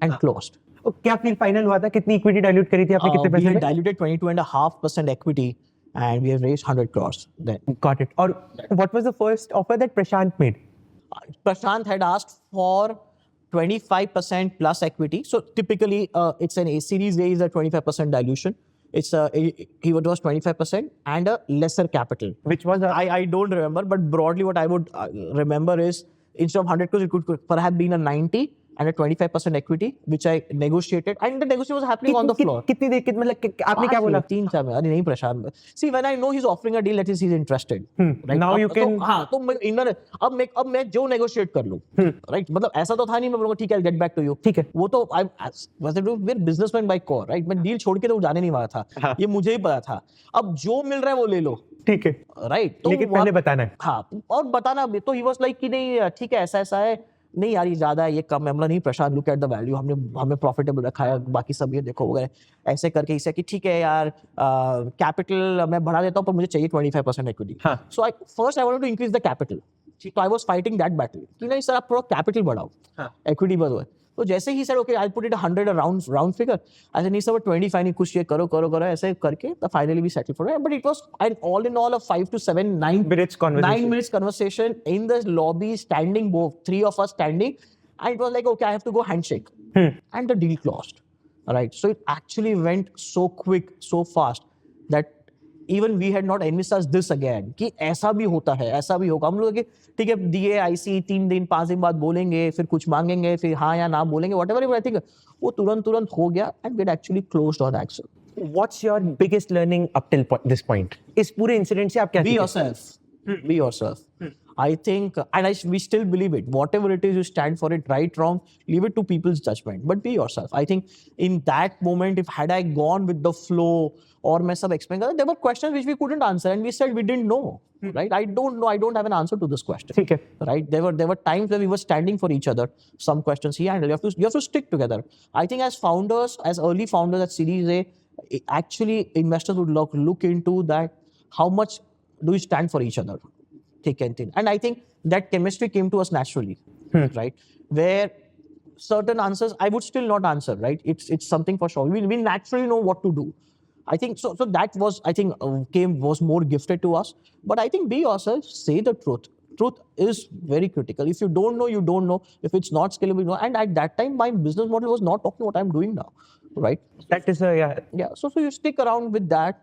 Speaker 2: and closed.
Speaker 1: क्या फिर फाइनल हुआ था? कितनी इक्विटी डाइल्यूट करी थी आपने? कितने
Speaker 2: We
Speaker 1: पैसे
Speaker 2: had
Speaker 1: में?
Speaker 2: diluted 22.5% equity and we have raised 100 crores then.
Speaker 1: Got it. और what was the first offer that Prashant made?
Speaker 2: Prashant had asked for 25% plus equity. So typically, it's an A series A is a 25% dilution. It's he was 25% and a lesser capital.
Speaker 1: Which was
Speaker 2: I don't remember, but broadly what I would remember is instead of 100 crores, it could perhaps been a 90 and a 25% equity, which I negotiated, and the negotiation was happening on the floor.
Speaker 1: कितनी देर मतलब आपने क्या बोला?
Speaker 2: 3-4 अरे नहीं प्रशांत. See, when I know he's offering a deal, that is he's interested. Right?
Speaker 1: Now you can.
Speaker 2: हाँ, तो मैं इनर अब मैं जो negotiate कर लूँ, right? मतलब ऐसा तो था नहीं मैं बोलूँगा ठीक है I'll get back to you.
Speaker 1: ठीक है.
Speaker 2: वो तो we're businessman by core, right? मैं deal छोड़ के तो जाने नहीं वाला था. ये मुझे ही पता था. अब जो मिल रहा है वो ले लो.
Speaker 1: ठीक है.
Speaker 2: Right?
Speaker 1: लेकिन पहले बताना है.
Speaker 2: हाँ, और बताना भी. तो he was like कि नहीं ठीक है ऐसा है. नहीं यार ये ज्यादा है ये कम है. मतलब नहीं प्रशांत लुक एट द वैल्यू हमने प्रॉफिटेबल रखा है बाकी सब ये देखो वगैरह ऐसे करके इसे कि ठीक है यार कैपिटल मैं बढ़ा देता हूँ पर मुझे चाहिए 25% equity. So I wanted to increase the capital. तो I was fighting that battle कि नहीं सर आप थोड़ा कैपिटल बढ़ाओ इक्विटी बढ़ाओ. तो जैसे ही sir okay I put it 100 round figure ऐसे नहीं सर 25 नहीं कुछ ये करो ऐसे करके तो finally we settle for it. But it was all in all a 5 to 9 minutes conversation in the lobby, standing, both three of us standing, and it was like okay I have to go handshake and the deal closed. All right, so it actually went so quick, so fast that even we had not envisaged this again कि ऐसा भी होता है ऐसा भी होगा. हम लोग ठीक है दिए IC 3 दिन 5 दिन बाद बोलेंगे फिर कुछ मांगेंगे फिर हाँ या ना बोलेंगे whatever. I think वो तुरंत हो गया and we had actually closed on Accel.
Speaker 1: What's your biggest learning up till this point? इस पूरे इंसिडेंट से आप क्या
Speaker 2: Be
Speaker 1: सीखे?
Speaker 2: yourself. Be yourself. I think, and we still believe it. Whatever it is, you stand for it. Right, wrong, leave it to people's judgment. But be yourself. I think in that moment, if had I gone with the flow or मैं सब explain कर, there were questions which we couldn't answer, and we said we didn't know. Right? I don't know. I don't have an answer to this question.
Speaker 1: ठीक है.
Speaker 2: Right? There were times where we were standing for each other. Some questions he handled. You have to stick together. I think as founders, as early founders at Series A, actually investors would look into that. How much do you stand for each other? And I think that chemistry came to us naturally, right? Where certain answers I would still not answer, right? It's something for sure. We naturally know what to do. I think so. So that was I think was more gifted to us. But I think be yourself. Say the truth. Truth is very critical. If you don't know, you don't know. If it's not scalable, you know. And at that time, my business model was not talking what I'm doing now, right?
Speaker 1: That is yeah.
Speaker 2: So you stick around with that.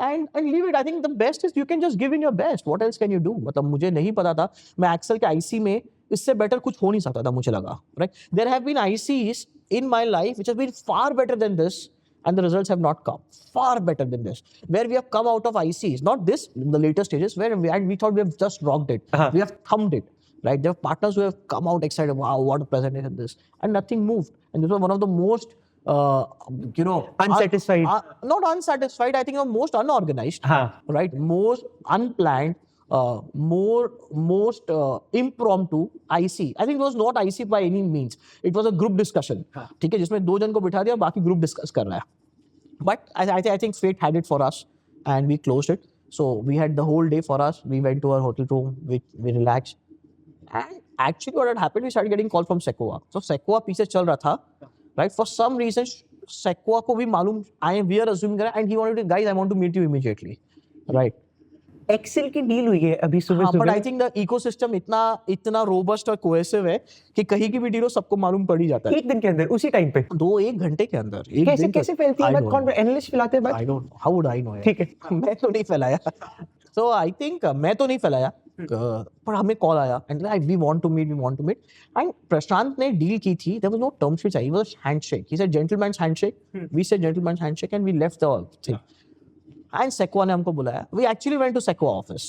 Speaker 2: And leave it. I think the best is you can just give in your best. What else can you do? मतलब मुझे नहीं पता था मैं Accel के IC में इससे better कुछ हो नहीं सकता था मुझे लगा. Right? There have been ICs in my life which have been far better than this, and the results have not come. Far better than this, where we have come out of ICs, not this, the later stages, where we thought we have just rocked it. We have thumbed it, right? There are partners who have come out excited, wow, what a presentation this, and nothing moved. And this was one of the most,
Speaker 1: Unsatisfied.
Speaker 2: not unsatisfied, I think the most unorganized, right? Most unplanned, most impromptu IC. I think it was not IC by any means. It was a group discussion. ठीक है, जिसमें 2 जन को बिठा दिया, बाकी group discuss कर रहा है. But I think fate had it for us, and we closed it. So we had the whole day for us. We went to our hotel room. We relaxed. And actually, what had happened, we started getting call from Sequoia. So Sequoia पीछे चल रहा था, right? For some reason, Sequoia को भी मालूम, we are assuming, and he wanted to, guys, I want to meet you immediately, right?
Speaker 1: Accel की deal हुई है अभी सुबह
Speaker 2: but I think the ecosystem इतना रोबस्ट और कोहेसिव है कि कहीं की भी डील हो सबको मालूम पड़ ही जाता है.
Speaker 1: एक दिन के अंदर, उसी टाइम पे,
Speaker 2: 1 घंटे के अंदर.
Speaker 1: कैसे फैलती है बात? कौन एनालिस्ट फैलाते हैं बात?
Speaker 2: I don't, how would I know?
Speaker 1: ठीक है,
Speaker 2: मैं तो नहीं फैलाया. सो आई थिंक मैं तो नहीं फैलाया, पर हमें कॉल आया and we want to meet. And Prashant ने डील की थी. There was no term sheet, it was handshake. He said gentleman's handshake, we said gentleman's handshake, and we left the thing. And Sequoia ने हमको बुलाया. We actually went to Sequoia office.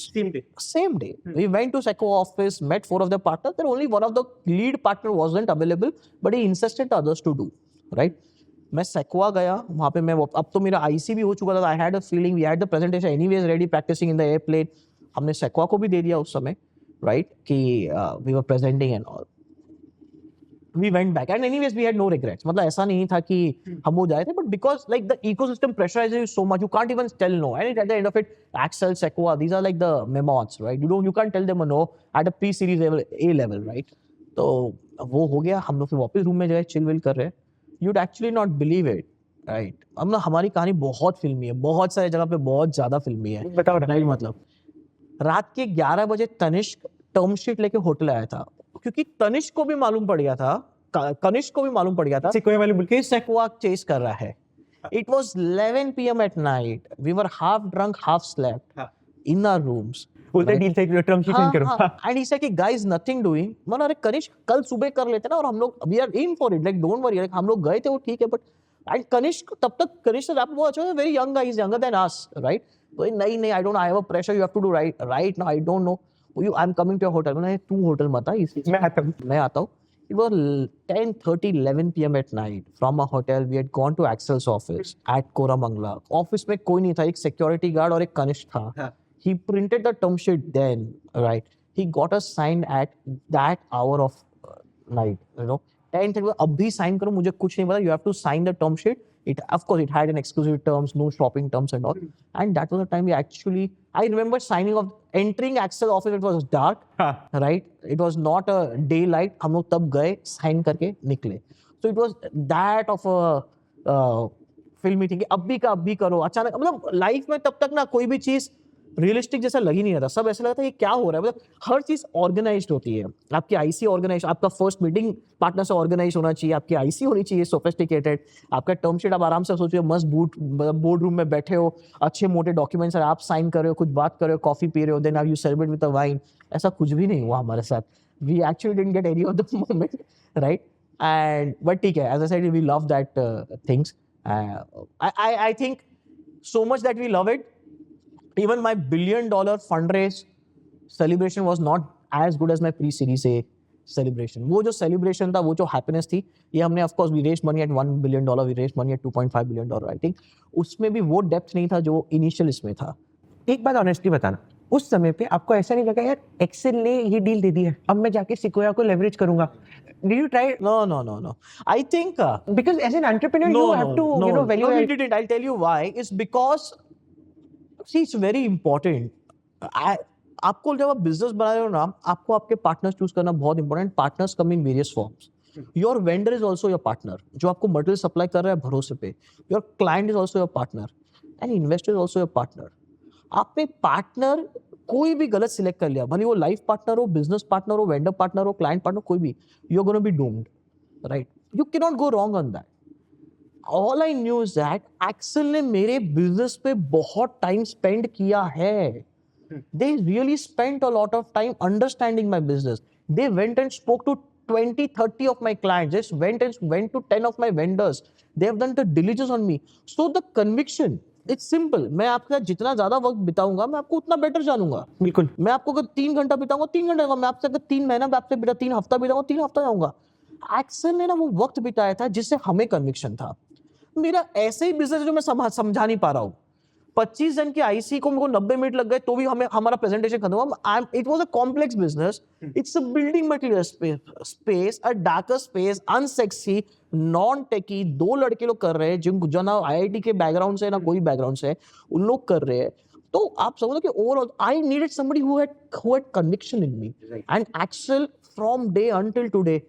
Speaker 2: Same day. We went to Sequoia office, met 4 of the partners. Then only one of the lead partner wasn't available, but he insisted others to do. Right? मैं Sequoia गया. वहाँ पे मैं, अब तो मेरा IC भी हो चुका था. I had a feeling. We had the presentation anyways ready, practicing in the airplane. हमने Sequoia को भी दे दिया उस समय, right? कि we were presenting and all. We went back, and anyways we had no regrets. मतलब ऐसा नहीं था कि हम हो जाए थे, but because like the ecosystem pressurizes you so much, you can't even tell no. And at the end of it, Accel, Sequoia, these are like the mammoths, right? You can't tell them a no at a pre-series level, A level, right? तो वो हो गया. हम लोग फिर वापस room में गए, चिल विल कर रहे. You'd actually not believe it, right? अब ना हमारी कहानी बहुत फिल्मी है, बहुत सारी जगह पे बहुत ज्यादा फिल्मी है.
Speaker 1: बताओ ना.
Speaker 2: राइट, मतलब रात के 11 बजे तनिष्क टर्म शीट लेके होटल आया था, क्योंकि तनिष्क को भी मालूम पड़ गया था, कनिष्क को भी मालूम पड़ गया था
Speaker 1: Sequoia वाले बोल के
Speaker 2: Sequoia चेस कर रहा है. It was 11 PM at night. We were half drunk, half slept in our rooms.
Speaker 1: बोलते deal side term sheet send करो.
Speaker 2: And he said कि guys nothing doing. मैंने अरे कनिष्क कल सुबह कर लेते ना, और हम लोग we are in for it, like don't worry. हम लोग गए थे, वो ठीक है, but and कनिष्क तब तक कनिष्क से वो अच्छा very young guy, is younger than us, right? तो नहीं I don't know, I have a pressure, you have to do right now, I don't know. I'm coming to your hotel. मैंने तू hotel मत आ, मैं आता हूँ. It was 10:30, 11 PM at night. From a hotel, we had gone to Accel's office at Koramangala. Office में कोई नहीं था, एक security guard और एक कनिष्क था. He printed the term sheet then, right? He got us signed at that hour of night, 10:30. अब भी sign करो, मुझे कुछ नहीं पता. You have to sign the term sheet. Of course, it had an exclusive terms, no shopping terms and all. And that was the time we actually, I remember entering Accel office. It was dark, right? It was not a daylight. हम लोग तब गए, sign करके निकले. So it was that of a filmy thing. अब भी करो. अचानक मतलब लाइफ में तब तक ना कोई भी चीज रियलिस्टिक जैसा लग ही नहीं रहा था. सब ऐसा लगा था ये क्या हो रहा है. मतलब हर चीज ऑर्गेनाइज्ड होती है. आपकी आईसी ऑर्गेनाइज, आपका फर्स्ट मीटिंग पार्टनर से ऑर्गेनाइज होना चाहिए, आपकी आईसी होनी चाहिए सोफिस्टिकेटेड, आपका टर्म शीट आप आराम से सोचिए मस्त बोर्ड रूम में बैठे हो, अच्छे मोटे डॉक्यूमेंट्स आप साइन कर रहे हो, कुछ बात कर रहे हो, कॉफी पी रहे हो, then you celebrate with a wine. ऐसा कुछ भी नहीं हुआ हमारे साथ. We actually didn't get any of the moment, right? And but ठीक है, as I said, we love that things. I think so much that we love it. Even my $1 billion fundraise celebration was not as good as my pre-series A celebration. वो जो celebration था, वो जो happiness थी, ये हमने of course we raised money at $1 billion, we raised money at $2.5 billion, I think. उसमें भी वो depth नहीं था जो initial इसमें था.
Speaker 1: एक बात ऑनेस्टली बताना, उस समय पे आपको ऐसा नहीं लगा यार एक्सेल ने ये डील दे दी है, अब मैं जाके सिक्वोया को लेवरेज करूंगा? Did you try?
Speaker 2: No. I think
Speaker 1: because as an entrepreneur you have to value.
Speaker 2: No, we didn't. I'll tell you why. It's because see, it's very important. आपको जब आप बिजनेस बना रहे हो ना, आपको आपके पार्टनर्स चूज करना बहुत important. Partners come in various forms. Your vendor is also your partner, जो आपको मटेरियल सप्लाई कर रहा है भरोसे पे. Your client is also your partner and investor is also your partner. आपने पार्टनर कोई भी गलत सिलेक्ट कर लिया, भले वो लाइफ पार्टनर हो, बिजनेस पार्टनर हो, वेंडर पार्टनर हो, क्लाइंट पार्टनर, कोई भी, you are gonna be doomed, right? You can not go wrong on that. All I knew is that Accel ने मेरे बिजनेस पे बहुत टाइम स्पेंड किया है. They really spent a lot of time understanding my business. They went and spoke to 20, 30 of my clients, just went to 10 of my vendors. They have done the diligence on me. So the conviction, it's simple. मैं आपके साथ जितना ज्यादा वक्त बिताऊंगा मैं आपको उतना better जानूंगा.
Speaker 1: बिल्कुल.
Speaker 2: मैं आपको अगर 3 घंटा बिताऊंगा 3 घंटे, मैं आपसे अगर 3 महीना आपसे बिता 3 हफ्ता बिताऊंगा 3 हफ्ता जाऊंगा. एक्सेल ने ना वो वक्त बिताया था जिससे हमें कन्विक्शन था. मेरा ऐसे ही बिजनेस जो मैं समझा नहीं पा रहा हूँ. 25 जन के आईसी को मेरे को 90 मिनट लग गए तो भी हमारा प्रेजेंटेशन खत्म हुआ. It was a complex business. It's a building material space, a darker space, unsexy, non techie. 2 लड़के लोग कर रहे हैं जो ना आईआईटी के बैकग्राउंड से ना कोई बैकग्राउंड से, उन लोग कर रहे हैं. तो आप समझो कि overall I needed somebody who had conviction in me. And Accel from day until today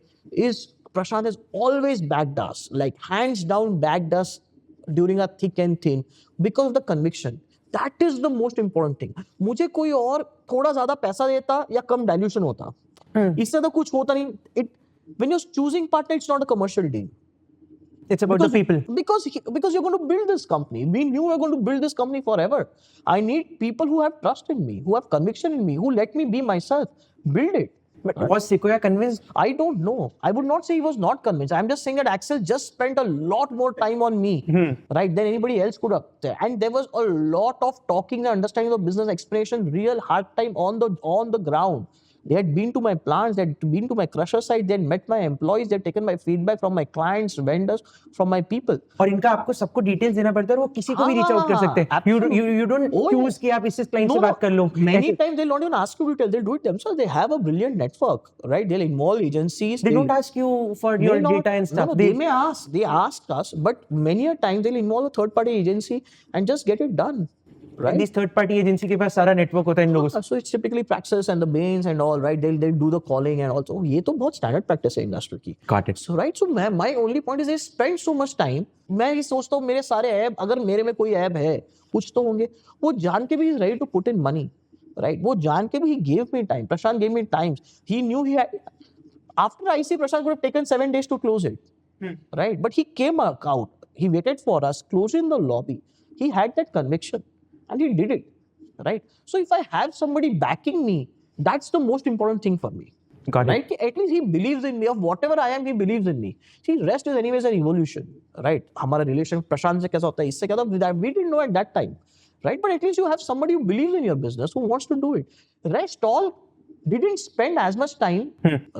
Speaker 2: is Prashant has always backed us, like hands down backed us during our thick and thin because of the conviction. That is the most important thing. मुझे कोई और थोड़ा ज्यादा पैसा देता या कम dilution होता, इससे तो कुछ होता नहीं. When you're choosing partner, it's not a commercial deal.
Speaker 1: It's about the people.
Speaker 2: Because you're going to build this company. We knew we were going to build this company forever. I need people who have trust in me, who have conviction in me, who let me be myself, build it.
Speaker 1: But was Sequoia convinced?
Speaker 2: I don't know. I would not say he was not convinced. I'm just saying that Accel just spent a lot more time on me, right, than anybody else could have. And there was a lot of talking and understanding of business explanation, real hard time on the ground. They had been to my plants, they had been to my crusher site, they had met my employees, they had taken my feedback from my clients, vendors, from my people.
Speaker 1: और इनका आपको सबको details देना पड़ता है, वो किसी को भी रीच आउट कर सकते हैं. You don't choose कि आप इससे क्लाइंट से बात कर लो.
Speaker 2: Many times they'll not even ask you details, they'll do it themselves. They have a brilliant network, right? They'll involve agencies.
Speaker 1: They don't ask you for your data and stuff.
Speaker 2: No, they may ask. They ask us, but many a time they'll involve a third-party agency and just get it done. Right?
Speaker 1: And this third-party agency के पास सारा network होता है इन लोगों से.
Speaker 2: So it's typically Praxis and the Bains and all, right? They'll do the calling and also. ये तो बहुत standard practice है industry की.
Speaker 1: Got it.
Speaker 2: So right, so my only point is they spend so much time. मैं ये सोचता हूँ मेरे सारे ऐप, अगर मेरे में कोई ऐप है, कुछ तो होंगे. वो जान के भी is ready to put in money, right? वो जान के भी he gave me time. Prashant gave me time. He knew he had. After I see Prashant would have taken 7 days to close it, right? But he came out. He waited for us, closed in the lobby. He had that conviction. And he did it, right? So if I have somebody backing me, that's the most important thing for me.
Speaker 1: Got it.
Speaker 2: Right? At least he believes in me. Of whatever I am, he believes in me. See, rest is anyways an evolution, right? हमारा relation Prashant से कैसा होता है, इससे क्या होता है, we didn't know at that time, right? But at least you have somebody who believes in your business, who wants to do it. Rest all didn't spend as much time,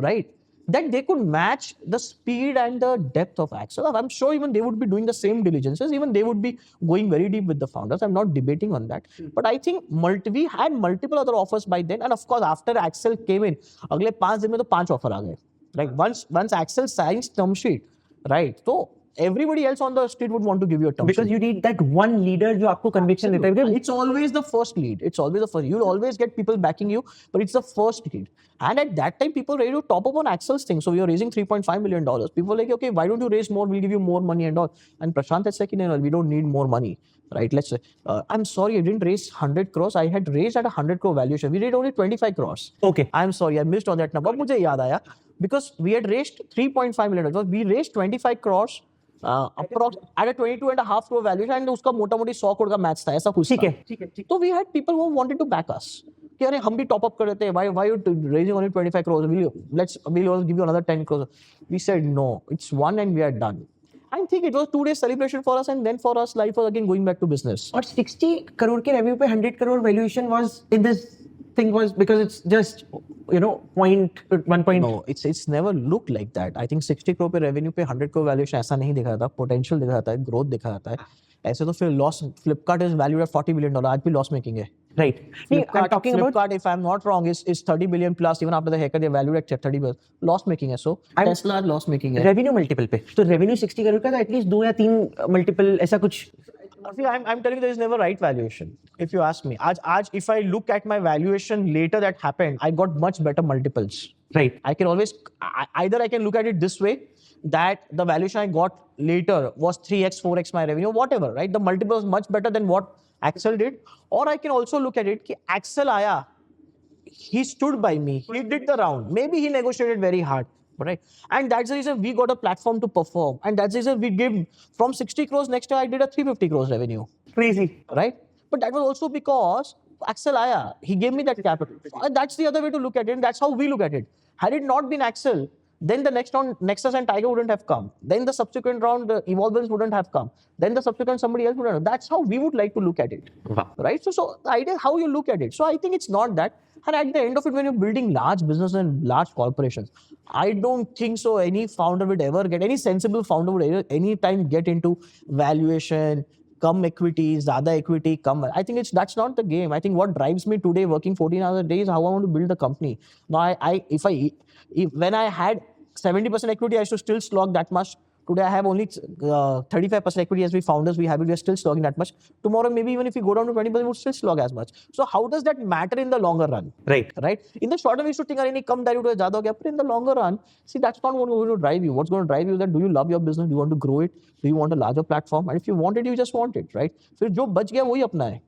Speaker 2: right? That they could match the speed and the depth of Accel. I'm sure even they would be doing the same diligences. Even they would be going very deep with the founders. I'm not debating on that. But I think we had multiple other offers by then. And of course, after Accel came in, अगले 5 दिन में तो 5 offer आ गए. Like once Accel signs term sheet, right? So everybody else on the street would want to give you a term
Speaker 1: Because
Speaker 2: sheet.
Speaker 1: you need that one leader जो आपको conviction देता है. Because
Speaker 2: It's always the first lead. It's always the first. You'll always get people backing you, but it's the first lead. And at that time, people ready to top up on Accel's thing. So we were raising $3.5 million. People were like, okay, why don't you raise more? We'll give you more money and all. And Prashant had said, no, we don't need more money, right? Let's say, I'm sorry, I didn't raise 100 crores. I had raised at 100 crore valuation. We did only 25 crores.
Speaker 1: Okay.
Speaker 2: I'm sorry, I missed on that number. मुझे याद आया because we had raised $3.5 million. We raised 25 crores. Approx at a 22.5 crore valuation and उसका मोटा मोटी 100 crore का match था, ऐसा कुछ. ठीक है. तो we had people who wanted to back us. कि अरे हम भी टॉप अप कर देते हैं. Why you raising only 25 crores? We'll give you another 10 crores. We said no. It's one and we are done. I think it was 2 days celebration for us and then for us life was again going back to business.
Speaker 1: और 60 crore के revenue पे 100 crore valuation was in this thing was because it's just one point.
Speaker 2: No, it's never looked like that. I think 60 crore पे revenue पे 100 crore valuation ऐसा नहीं दिखा जाता. Potential दिखा जाता है, growth दिखा जाता है. ऐसे तो फिर loss. Flipkart is valued at $40 billion. आज भी loss making है.
Speaker 1: Right. I'm talking about
Speaker 2: Flipkart, if I'm not wrong, is 30 billion plus. Even after the haircut, they're valued at 30 billion. Loss making है. So Tesla loss making है.
Speaker 1: revenue multiple पे. तो revenue 60 crore का तो at least 2 या 3 multiple ऐसा कुछ.
Speaker 2: See, I'm telling you, there is never right valuation. If you ask me, if I look at my valuation later that happened, I got much better multiples.
Speaker 1: Right.
Speaker 2: I can always either I can look at it this way, that the valuation I got later was 3x, 4x my revenue, whatever, right? The multiple was much better than what Accel did. Or I can also look at it कि Accel आया, he stood by me, he did the round. Maybe he negotiated very hard, right? And that's the reason we got a platform to perform. And that's the reason we give from 60 crores next year I did a 350 crores revenue.
Speaker 1: Crazy.
Speaker 2: Right? But that was also because Accel आया, he gave me that capital. And that's the other way to look at it. And that's how we look at it. Had it not been Accel, then the next round, Nexus and Tiger wouldn't have come. Then the subsequent round, Evolvence wouldn't have come. Then the subsequent somebody else wouldn't have. That's how we would like to look at it.
Speaker 1: Wow.
Speaker 2: Right? So the idea is how you look at it. So I think it's not that. And at the end of it, when you're building large business and large corporations, I don't think so any founder would ever get, any sensible founder would ever, any time get into valuation, come equities, other equity, come. I think that's not the game. I think what drives me today working 14 hours a day is how I want to build a company. Now, when I had 70% equity, I used to still slog that much. Today I have only 35% equity as we founders, we are still slogging that much. Tomorrow, maybe even if we go down to 20%, we'll still slog as much. So how does that matter in the longer run?
Speaker 1: Right.
Speaker 2: Right? In the short run, we used to think, any come dilute zyada ho gaya. But in the longer run, see, that's not what's going to drive you. What's going to drive you is that do you love your business? Do you want to grow it? Do you want a larger platform? And if you want it, you just want it, right? फिर जो बच गया वही अपना है.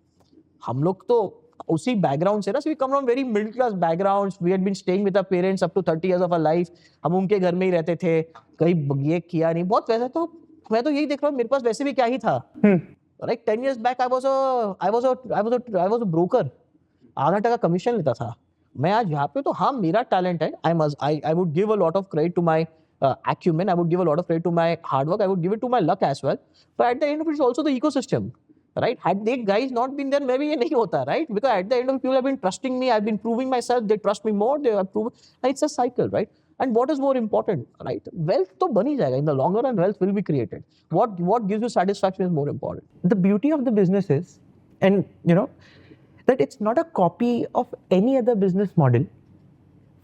Speaker 2: हम लोग तो उसी बैकग्राउंड से ना, we come from very middle class backgrounds. We had been staying with our parents up to 30 years of our life. हम उनके घर में ही रहते थे, कहीं ये किया नहीं. बहुत वैसे तो मैं तो यही देख रहा हूँ, मेरे पास वैसे भी क्या ही था. Like 10 years back, I was a broker. आधा टका कमीशन लेता था. मैं आज यहाँ पे तो हाँ मेरा टैलेंट है. I would give a lot of credit to my acumen. I would give a lot of credit to my hard work. I would give it to my luck as well. But at the end of it, it's also the ecosystem. Right? Had they guys not been there, maybe ये नहीं होता, right? Because at the end of it, people have been trusting me. I've been proving myself. They trust me more. They have proven. And it's a cycle, right? And what is more important, right? Wealth तो बनी जाएगा. In the longer run, wealth will be created. What gives you satisfaction is more important.
Speaker 1: The beauty of the business is, and that it's not a copy of any other business model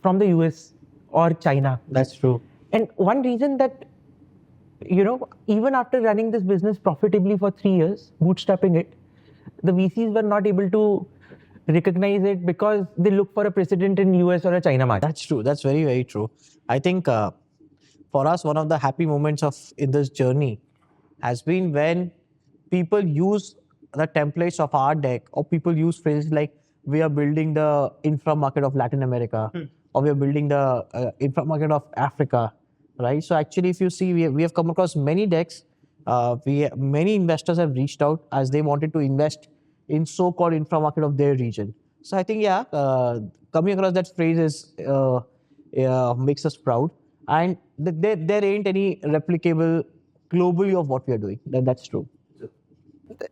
Speaker 1: from the US or China.
Speaker 2: That's true.
Speaker 1: And one reason that, even after running this business profitably for 3 years, bootstrapping it, the VCs were not able to recognize it because they look for a precedent in US or a China market.
Speaker 2: That's true. That's very, very true. I think for us, one of the happy moments in this journey has been when people use the templates of our deck, or people use phrases like, we are building the InfraMarket of Latin America, or we are building the InfraMarket of Africa, right? So actually, if you see, we have come across many decks. Many investors have reached out as they wanted to invest in so-called InfraMarket of their region. So I think, coming across that phrase makes us proud. And there ain't any replicable globally of what we are doing. That's true.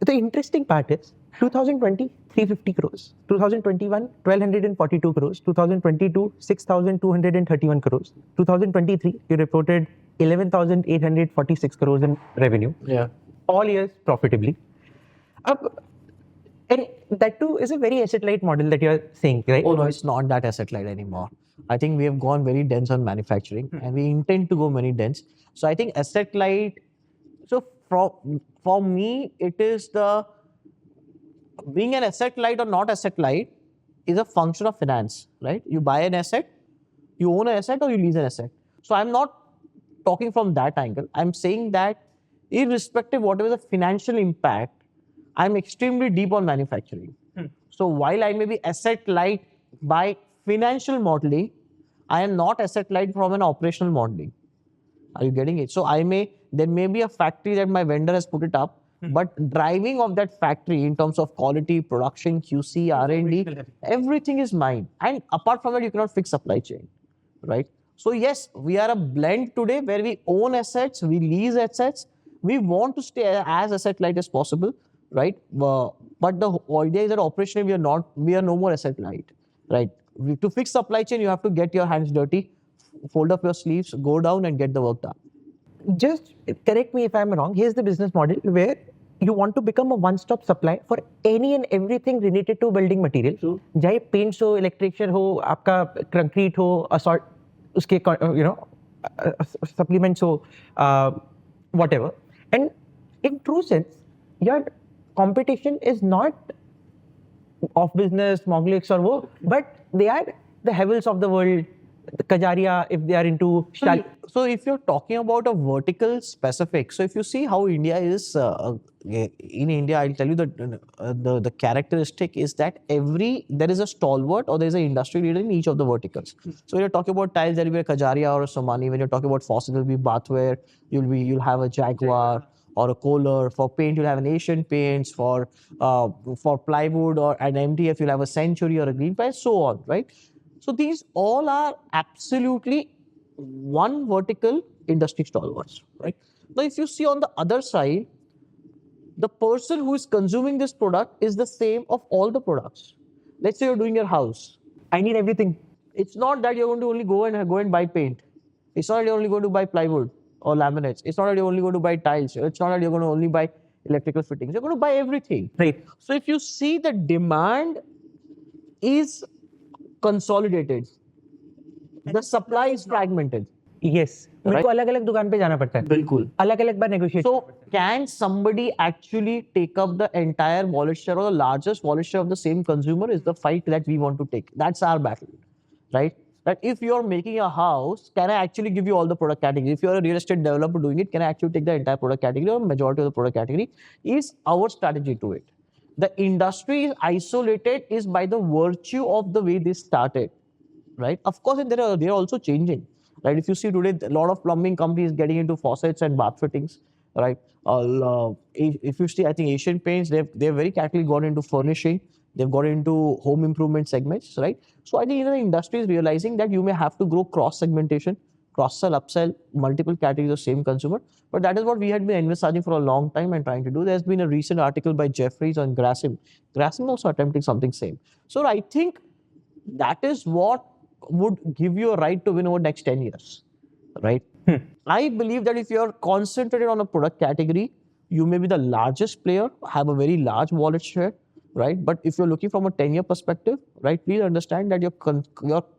Speaker 1: The interesting part is 2020, 350 crores. 2021, 1,242 crores. 2022, 6,231 crores. 2023, you reported 11,846 crores in revenue.
Speaker 2: Yeah.
Speaker 1: All years profitably. And that too is a very asset-light model that you're saying, right?
Speaker 2: Oh no, it's not that asset-light anymore. I think we have gone very dense on manufacturing, and we intend to go very dense. So I think asset-light. So for me, it is being an asset-light or not asset-light is a function of finance, right? You buy an asset, you own an asset, or you lease an asset. So I'm not talking from that angle. I'm saying that irrespective whatever the financial impact, I'm extremely deep on manufacturing. So while I may be asset-light by financial modeling, I am not asset-light from an operational modeling. Are you getting it? So there may be a factory that my vendor has put it up, but driving of that factory in terms of quality, production, QC, R&D, everything is mine. And apart from that, you cannot fix supply chain, right? So yes, we are a blend today where we own assets, we lease assets. We want to stay as asset light as possible, right? But the idea is that operationally we are no more asset light, right? To fix supply chain, you have to get your hands dirty, fold up your sleeves, go down and get the work done.
Speaker 1: Just correct me if I'm wrong. Here's the business model where you want to become a one-stop supply for any and everything related to building material. चाहे paints हो, electrician हो, आपका concrete हो, उसके supplements हो, whatever. And in true sense, your competition is not off business, Moglix or wo, but they are the Havels of the world. Kajaria, if they are into
Speaker 2: so if you're talking about a vertical specific, so if you see how India is in India, I'll tell you that the characteristic is that there is a stalwart or there is an industry leader in each of the verticals. So when you're talking about tiles, there will be a Kajaria or a Somani. When you're talking about faucet, there will be Bathware. You'll have a Jaguar or a Kohler. For paint, you'll have an Asian Paints. For plywood or an MDF, you'll have a Century or a Green Price, so on, right? So these all are absolutely one vertical industry stalwarts, right? Now, if you see on the other side, the person who is consuming this product is the same of all the products. Let's say you're doing your house.
Speaker 1: I need everything.
Speaker 2: It's not that you're going to only go and buy paint. It's not that you're only going to buy plywood or laminates. It's not that you're only going to buy tiles. It's not that you're going to only buy electrical fittings. You're going to buy everything.
Speaker 1: Right.
Speaker 2: So if you see the demand is consolidated, the supply is fragmented.
Speaker 1: Yes. मेरे को अलग अलग दुकान पे जाना पड़ता है.
Speaker 2: बिल्कुल.
Speaker 1: अलग अलग बार negotiate.
Speaker 2: So can somebody actually take up the entire wallet share or the largest wallet share of the same consumer is the fight that we want to take. That's our battle, right? That if you're making a house, can I actually give you all the product category? If you're a real estate developer doing it, can I actually take the entire product category or majority of the product category? Is our strategy to it. The industry is isolated is by the virtue of the way they started, right? Of course, they're also changing, right? If you see today, a lot of plumbing companies getting into faucets and bath fittings, right? If you see, I think Asian Paints, they've very carefully gone into furnishing. They've got into home improvement segments, right? So I think the industry is realizing that you may have to grow cross-segmentation, cross-sell, upsell, multiple categories of same consumer. But that is what we had been envisaging for a long time and trying to do. There's been a recent article by Jeffries on Grasim. Grasim also attempting something same. So I think that is what would give you a right to win over the next 10 years, right? I believe that if you're concentrated on a product category, you may be the largest player, have a very large wallet share, right? But if you're looking from a 10-year perspective, right, please understand that your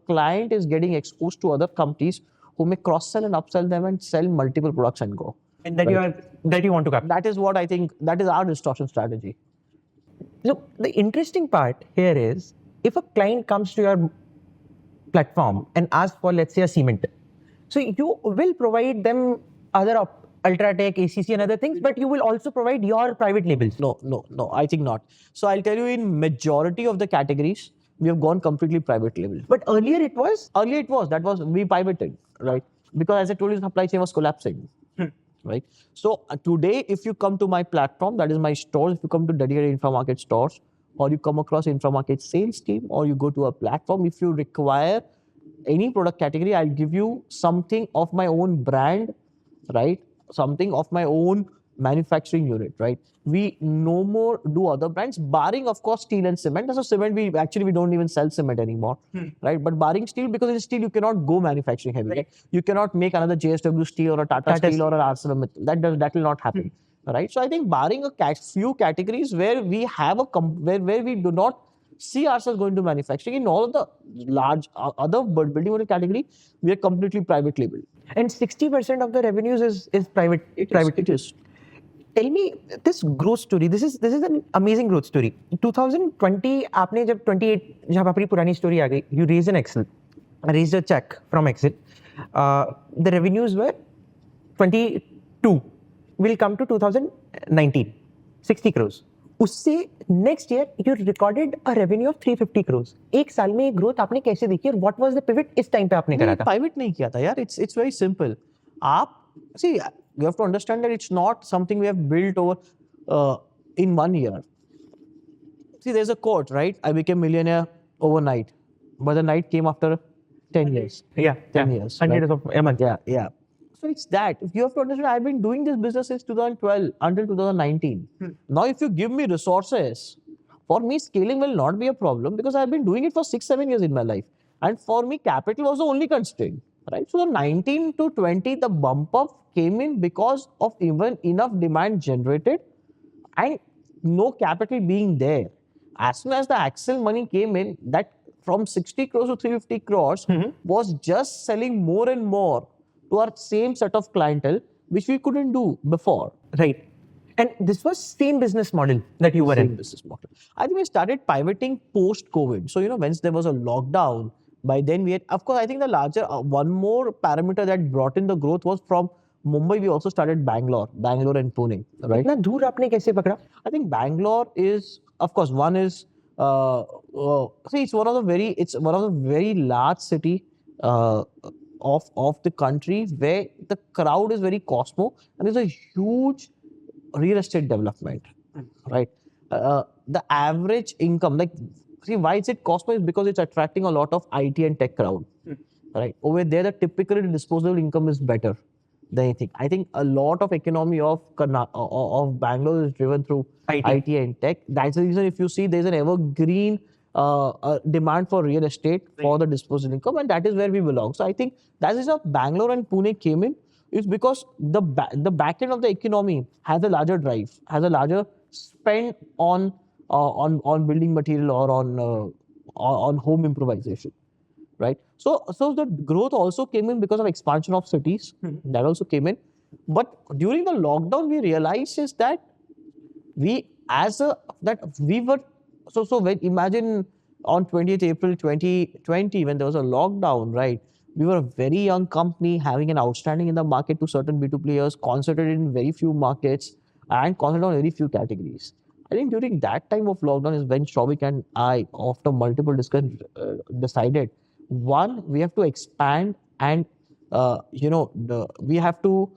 Speaker 2: client is getting exposed to other companies who may cross-sell and upsell them and sell multiple products and go.
Speaker 1: And that you want to capture.
Speaker 2: That is what I think, that is our distortion strategy.
Speaker 1: Look, the interesting part here is if a client comes to your platform and asks for, let's say, a cement, so you will provide them other Ultratech, ACC and other things, but you will also provide your private labels.
Speaker 2: No, I think not. So I'll tell you, in majority of the categories, we have gone completely private label.
Speaker 1: But earlier it was?
Speaker 2: We pivoted, right? Because as I told you, the supply chain was collapsing, right? So today, if you come to my platform, that is my stores, if you come to dedicated InfraMarket stores, or you come across InfraMarket sales team, or you go to a platform, if you require any product category, I'll give you something of my own brand, right? Something of my own manufacturing unit, right? We no more do other brands, barring of course steel and cement. So cement, we don't even sell cement anymore, right? But barring steel, because in steel you cannot go manufacturing heavy. Right? You cannot make another JSW steel or a Tata Steel or an ArcelorMittal. That will not happen, right? So I think barring a few categories where we have where we do not see ourselves going to manufacturing, in all of the large other building unit category, we are completely private label.
Speaker 1: And 60% of the revenues is private.
Speaker 2: It is.
Speaker 1: Tell me this growth story. This is an amazing growth story. 2020, आपने जब 28 जहाँ अपनी पुरानी story आ गई, you raised an Accel, raised a check from Accel. The revenues were 22. Will come to 2019, 60 crores. उससे next year you recorded a revenue of 350 crores. एक साल में ये growth आपने कैसे देखी और what was the pivot इस time पे आपने करा था?
Speaker 2: Pivot नहीं किया था यार. It's very simple. See, you have to understand that it's not something we have built over in 1 year. See, there's a quote, right? I became millionaire overnight, but the night came after 10 years.
Speaker 1: Yeah,
Speaker 2: 10 years.
Speaker 1: 100
Speaker 2: right?
Speaker 1: days of a month.
Speaker 2: Yeah. So it's that. You have to understand, I've been doing this business since 2012 until 2019. Now, if you give me resources, for me, scaling will not be a problem because I've been doing it for 6-7 years in my life. And for me, capital was the only constraint, right? So the 19 to 20, the bump up came in because of even enough demand generated and no capital being there. As soon as the Accel money came in, that from 60 crores to 350 crores was just selling more and more to our same set of clientele, which we couldn't do before.
Speaker 1: Right. And this was same business model that you were in.
Speaker 2: Business model. I think we started pivoting post-COVID. So, once there was a lockdown, by then we had, of course, I think the larger, one more parameter that brought in the growth was from Mumbai. We also started Bangalore and Pune, right?
Speaker 1: इतना दूर आपने कैसे पकड़ा?
Speaker 2: I think Bangalore is, of course, one is, see, it's one of the very large city of the country where the crowd is very cosmo and there's a huge real estate development, right? The average income, see, why is it cosmo is because it's attracting a lot of IT and tech crowd, right? Over there, the typically disposable income is better than anything. I think a lot of economy of of Bangalore is driven through
Speaker 1: IT.
Speaker 2: IT and tech. That's the reason if you see there's an evergreen demand for real estate for the disposable income, and that is where we belong. So I think that is how Bangalore and Pune came in, is because the back end of the economy has a larger drive, has a larger spend on building material or on home improvisation, right? So the growth also came in because of expansion of cities. That also came in. But during the lockdown, we realized is that we as a that we were so when imagine on 20th April 2020 when there was a lockdown, right? We were a very young company having an outstanding in the market to certain B2 players, concentrated in very few markets and concentrated on very few categories. I think during that time of lockdown is when Shobik and I, after multiple discussions, decided one, we have to expand and we have to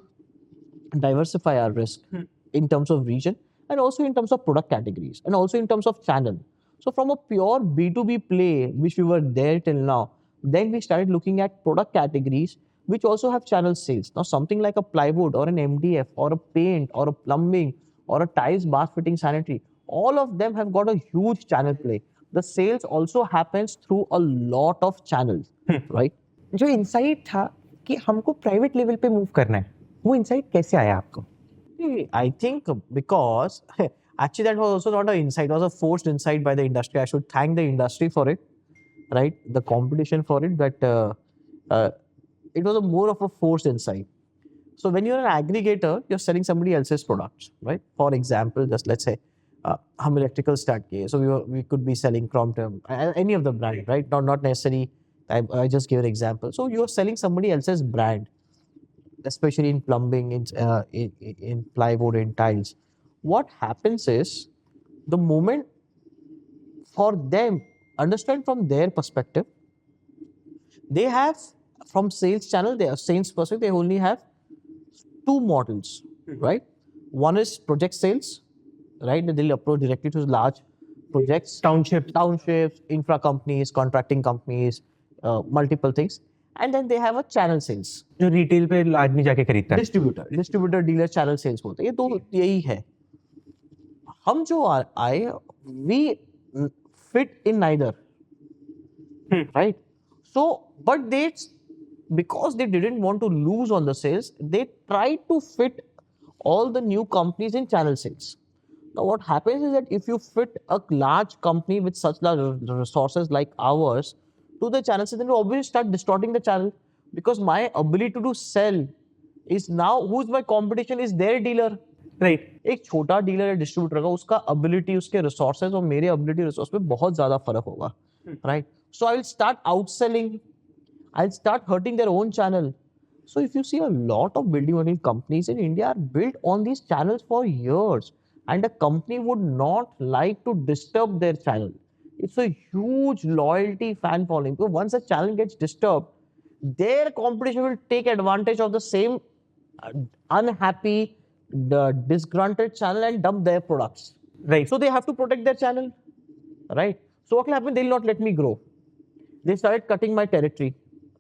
Speaker 2: diversify our risk in terms of region and also in terms of product categories and also in terms of channel. So from a pure B2B play, which we were there till now, then we started looking at product categories which also have channel sales. Now something like a plywood or an MDF or a paint or a plumbing or a tiles, bath fitting, sanitary, all of them have got a huge channel play. The sales also happens through a lot of channels, right?
Speaker 1: जो insight था कि हमको private level पे move करना है, वो insight कैसे आया आपको?
Speaker 2: I think because actually that was also not an insight, it was a forced insight by the industry. I should thank the industry for it, right? The competition for it, but it was a more of a forced insight. So when you're an aggregator, you're selling somebody else's products, right? For example, just let's say, hum electrical start kiye. So we could be selling Crompton, any of the brand, right? Not necessarily. I just give an example. So you're selling somebody else's brand, especially in plumbing, in plywood, in tiles. What happens is the moment for them, understand from their perspective, they have from sales channel, their sales perspective, they only have two models, right? One is project sales, right? They'll approach directly to large projects, townships, infra companies, contracting companies, multiple things. And then they have a channel sales.
Speaker 1: जो retail पे आदमी जाके खरीदता है.
Speaker 2: Distributor dealer channel sales बोलते हैं. ये दो यही है. हम जो आए, we fit in neither, right? So but they, because they didn't want to lose on the sales, they tried to fit all the new companies in channel sales. Now what happens is that if you fit a large company with such large resources like ours to the channel sales, then you obviously start distorting the channel, because my ability to sell is now, who's my competition is their dealer,
Speaker 1: right?
Speaker 2: एक छोटा dealer या distributor का उसका ability, उसके resources और मेरे ability resource में बहुत ज्यादा फर्क होगा, right? So I will start outselling, I'll start hurting their own channel. So if you see, a lot of building material companies in India are built on these channels for years, and a company would not like to disturb their channel. It's a huge loyalty fan following. Because once a channel gets disturbed, their competition will take advantage of the same unhappy, disgruntled channel and dump their products.
Speaker 1: Right.
Speaker 2: So they have to protect their channel, right? So what will happen? They'll not let me grow. They started cutting my territory.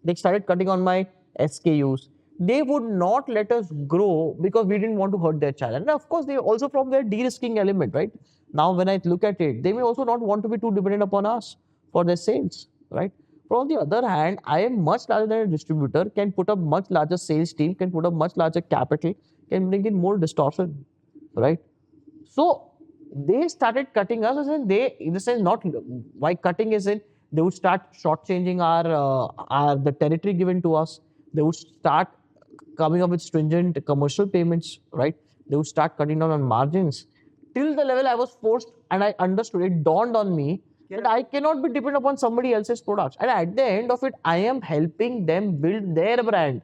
Speaker 2: They started cutting on my SKUs. They would not let us grow because we didn't want to hurt their channel. And of course, they also from their de-risking element, right? Now, when I look at it, they may also not want to be too dependent upon us for their sales, right? But on the other hand, I am much larger than a distributor, can put up much larger sales team, can put up much larger capital, can bring in more distortion, right? So they started cutting us, and they, in the sense, not why cutting is in, they would start shortchanging our the territory given to us. They would start coming up with stringent commercial payments, right? They would start cutting down on margins till the level I was forced, and I understood, it dawned on me that I cannot be dependent upon somebody else's products. And at the end of it, I am helping them build their brand,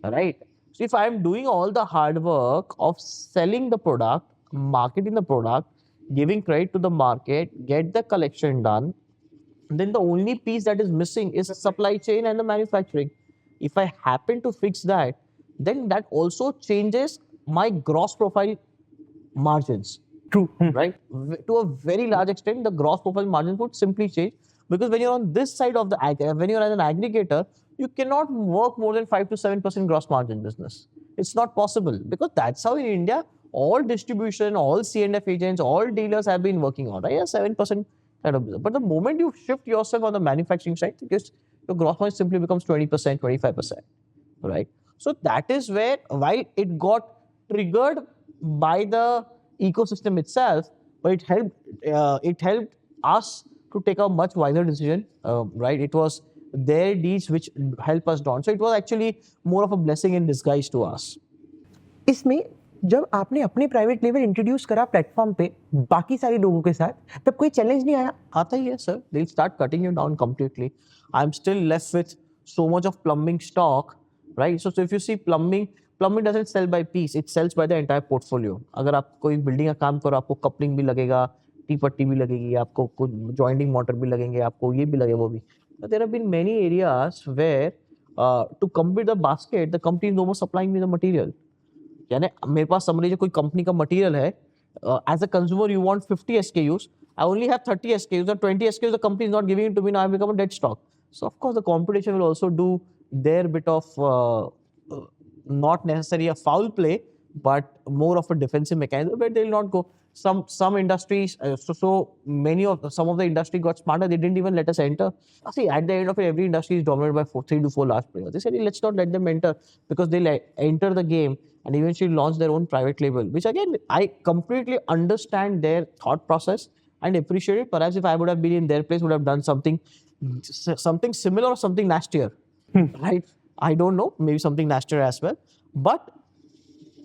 Speaker 2: right? So if I am doing all the hard work of selling the product, marketing the product, giving credit to the market, get the collection done, then the only piece that is missing is the supply chain and the manufacturing. If I happen to fix that, then that also changes my gross profile margins.
Speaker 1: True.
Speaker 2: Right? To a very large extent, the gross profile margins would simply change. Because when you're on this side of the when you're as an aggregator, you cannot work more than 5 to 7% gross margin business. It's not possible, because that's how in India all distribution, all C&F agents, all dealers have been working on, right? Yeah, 7% kind of business. But the moment you shift yourself on the manufacturing side, because your gross margin simply becomes 20%, 25%, right? So that is where, while it got triggered by the ecosystem itself, but it helped us to take a much wiser decision, right? It was their deeds which helped us down. So it was actually more of a blessing in disguise to us.
Speaker 1: इसमें जब आपने अपने private level introduce करा platform पे बाकी सारे लोगों के साथ, तब कोई चैलेंज नहीं आया?
Speaker 2: आता ही है sir, they'll start cutting you down completely. I'm still left with so much of plumbing stock, right? So if you see plumbing doesn't sell by piece, it sells by the entire portfolio. अगर आप कोई building का काम करो, आपको coupling भी लगेगा, T पट्टी भी लगेगी, आपको कुछ जॉइंटिंग मोटर भी लगेंगे, आपको ये भी लगेगा, वो भी. But there have been many areas where to complete the basket, the company is no more supplying me the material. यानी मेरे पास समझ कोई कंपनी का मटेरियल है, as a consumer you want 50 SKUs, I only have 30 SKUs or 20 SKUs, the company is not giving it to me, now I become a dead stock. So of course the competition will also do their bit of not necessarily a foul play, but more of a defensive mechanism where they will not go. Some industries, some of the industry got smarter. They didn't even let us enter. See, at the end of it, every industry is dominated by 3 to 4 large players. They said, let's not let them enter, because they'll enter the game and eventually launch their own private label. Which again, I completely understand their thought process and appreciate it. Perhaps if I would have been in their place, would have done something similar or something nastier, right? I don't know, maybe something nastier as well. But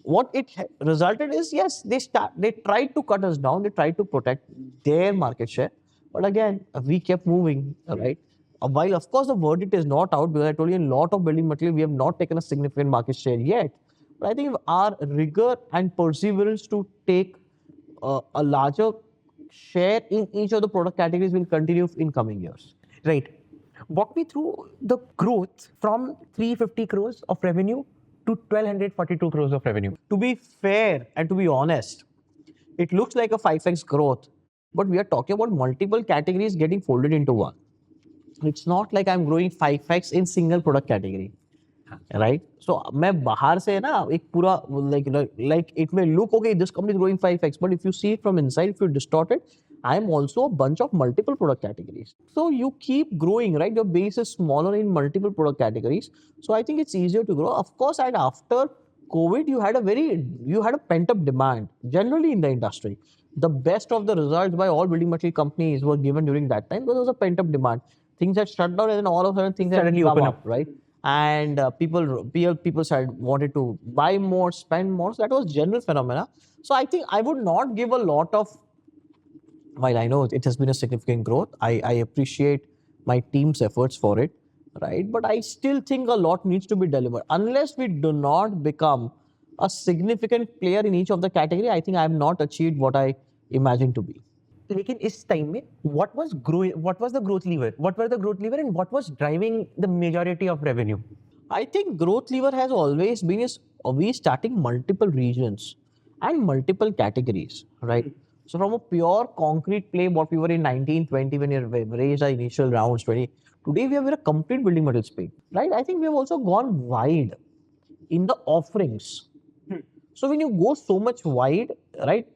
Speaker 2: what it resulted is, yes, they tried to cut us down, they tried to protect their market share, but again we kept moving, right? While of course the verdict is not out, because I told you in a lot of building material we have not taken a significant market share yet, but I think our rigor and perseverance to take a larger share in each of the product categories will continue in coming years.
Speaker 1: Right. Walk me through the growth from 350 crores of revenue to 1242 crores of revenue.
Speaker 2: To be fair and to be honest, it looks like a 5x growth, but we are talking about multiple categories getting folded into one. It's not like I'm growing 5x in single product category, right? So मैं बाहर से ना एक पूरा like it may look okay, this company is growing 5x, but if you see it from inside, if you distort it, I am also a bunch of multiple product categories. So you keep growing, right? Your base is smaller in multiple product categories. So I think it's easier to grow. Of course, and after COVID, you had a pent-up demand generally in the industry. The best of the results by all building material companies were given during that time because there was a pent-up demand. Things had shut down and then all of a sudden things
Speaker 1: Suddenly
Speaker 2: had come
Speaker 1: open
Speaker 2: up, right? And people started wanted to buy more, spend more. So that was general phenomena. So I think I would not give a lot of, while I know it has been a significant growth, I appreciate my team's efforts for it, right? But I still think a lot needs to be delivered. Unless we do not become a significant player in each of the category, I think I have not achieved what I imagined to be.
Speaker 1: लेकिन इस time में what was the growth lever? What were the growth lever and what was driving the majority of revenue?
Speaker 2: I think growth lever has always been we starting multiple regions and multiple categories, right? So from a pure concrete play, what we were in 1920 when we raised our initial rounds, 20, today we are a complete building material space, right? I think we have also gone wide in the offerings. So when you go so much wide, right?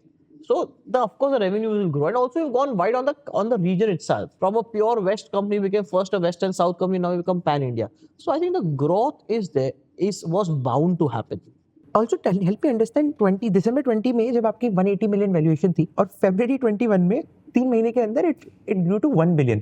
Speaker 2: So of course the revenue will grow, and also you've gone wide on the region itself. From a pure West company, we became first a West and South company, now we become pan India. So I think the growth was bound to happen.
Speaker 1: Also help me understand, December 20 में जब आपकी 180 million valuation थी और February 21 में 3 महीने के अंदर it grew to 1 billion.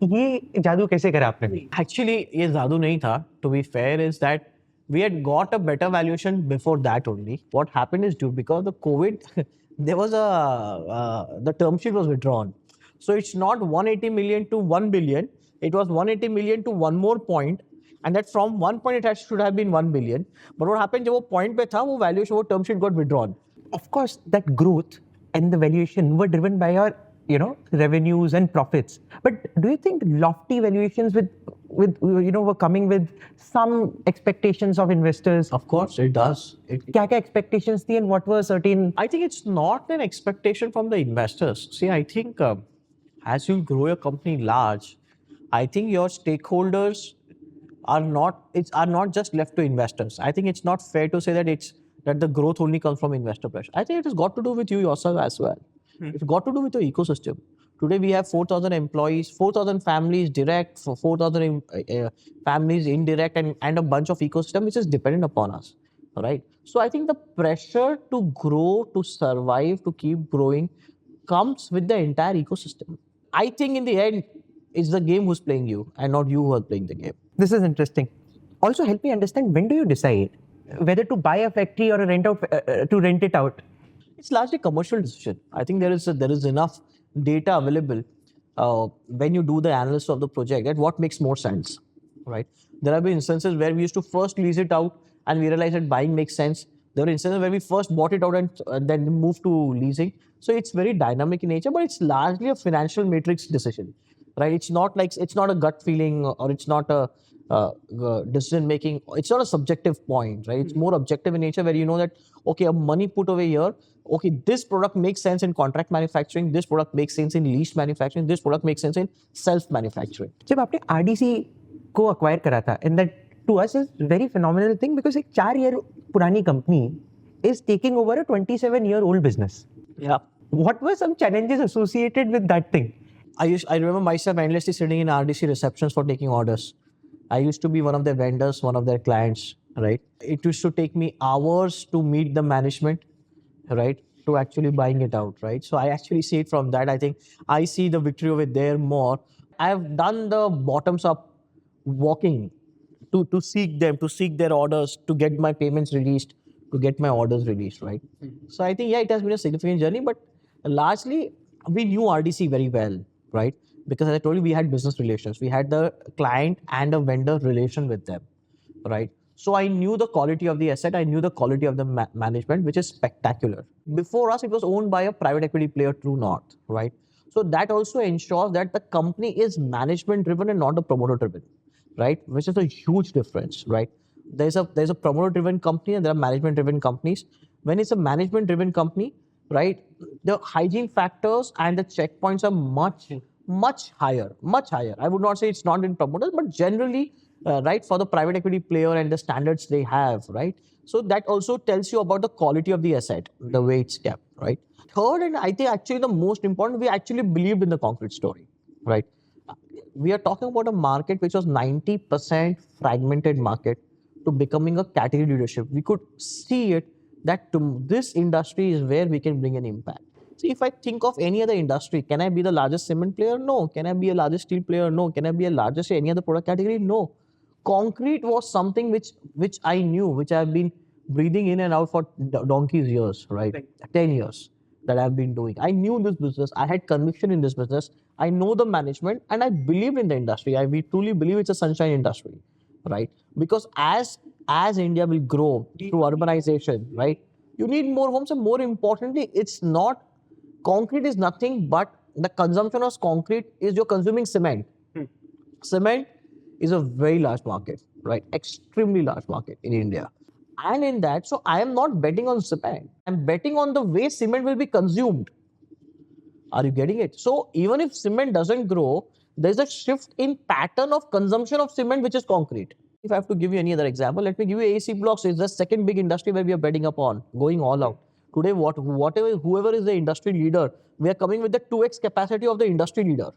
Speaker 1: ये जादू कैसे करा आपने?
Speaker 2: Actually ये जादू नहीं था. To be fair is that we had got a better valuation before that only. What happened is because of the COVID, there was the term sheet was withdrawn. So it's not 180 million to 1 billion. It was 180 million to one more point. And that from one point should have been 1 billion. But what happened, जब वो point पे था, वो valuation, वो term sheet got withdrawn.
Speaker 1: Of course, that growth and the valuation were driven by your, revenues and profits. But do you think lofty valuations were coming with some expectations of investors?
Speaker 2: Of course, it does.
Speaker 1: क्या expectations थी and what were certain?
Speaker 2: I think it's not an expectation from the investors. See, I think as you grow your company large, I think your stakeholders are not just left to investors. I think it's not fair to say that the growth only comes from investor pressure. I think it has got to do with you yourself as well. It's got to do with your ecosystem. Today we have 4,000 employees, 4,000 families direct, 4,000 families indirect, and a bunch of ecosystem which is dependent upon us, right? So I think the pressure to grow, to survive, to keep growing comes with the entire ecosystem. I think in the end, it's the game who's playing you and not you who are playing the game.
Speaker 1: This is interesting. Also, help me understand, when do you decide whether to buy a factory or to rent it out?
Speaker 2: It's largely commercial decision. I think there is enough data available when you do the analysis of the project that what makes more sense, right? There have been instances where we used to first lease it out and we realized that buying makes sense. There were instances where we first bought it out and then moved to leasing. So it's very dynamic in nature, but it's largely a financial matrix decision, right? It's not a gut feeling, or it's not a decision making. It's not a subjective point, right? It's more objective in nature, where you know that, okay, money put away here, okay, this product makes sense in contract manufacturing, this product makes sense in leased manufacturing, this product makes sense in self manufacturing.
Speaker 1: जब आपने RDC को acquire करा था, and that to us is very phenomenal thing, because एक 4 year पुरानी company is taking over a 27-year-old business.
Speaker 2: Yeah.
Speaker 1: What were some challenges associated with that thing?
Speaker 2: I remember myself endlessly sitting in RDC receptions for taking orders. I used to be one of their vendors, one of their clients, right? It used to take me hours to meet the management, right, to actually buying it out, right? So I actually see it from that. I think I see the victory over there more. I have done the bottoms up walking to seek them, to seek their orders, to get my payments released, to get my orders released, right? So I think, yeah, it has been a significant journey, but largely we knew RDC very well, right? Because as I told you, we had business relations. We had the client and a vendor relation with them, right? So I knew the quality of the asset. I knew the quality of the management, which is spectacular. Before us, it was owned by a private equity player, True North, right? So that also ensures that the company is management driven and not a promoter driven, right? Which is a huge difference, right? There's a promoter driven company and there are management driven companies. When it's a management driven company, right, the hygiene factors and the checkpoints are much higher. I would not say it's not in promoters, but generally, right, for the private equity player and the standards they have, right? So that also tells you about the quality of the asset, the way it's kept, right? Third, and I think actually the most important, we actually believed in the concrete story, right? We are talking about a market which was 90% fragmented market to becoming a category leadership. We could see it that this industry is where we can bring an impact. See, if I think of any other industry, can I be the largest cement player? No. Can I be a largest steel player? No. Can I be a largest any other product category? No. Concrete was something which I knew, which I have been breathing in and out for donkey's years, right? 10 years that I've been doing. I knew this business. I had conviction in this business. I know the management and I believe in the industry. We truly believe it's a sunshine industry, right? Because as India will grow through urbanization, right? You need more homes, and more importantly, concrete is nothing but the consumption of concrete is you're consuming cement. Cement is a very large market, right? Extremely large market in India. And in that, so I am not betting on cement. I'm betting on the way cement will be consumed. Are you getting it? So even if cement doesn't grow, there's a shift in pattern of consumption of cement, which is concrete. If I have to give you any other example, let me give you AC blocks. It's the second big industry where we are betting upon, going all out. Today, whoever is the industry leader, we are coming with the 2x capacity of the industry leader.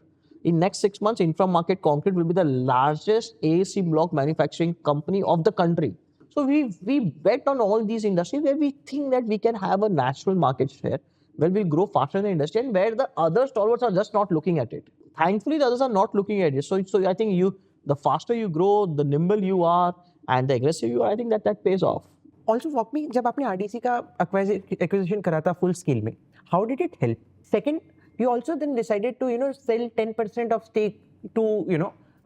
Speaker 2: In next 6 months, InfraMarket Concrete will be the largest AC block manufacturing company of the country. So we bet on all these industries where we think that we can have a natural market share, where we'll grow faster in the industry, and where the other stalwarts are just not looking at it. Thankfully, the others are not looking at it. So I think the faster you grow, the nimble you are, and the aggressive you are, I think that pays off.
Speaker 1: Also, walk me, जब आपने RDC का acquisition करा था full scale में, how did it help? Second, you also then decided to sell 10% of stake to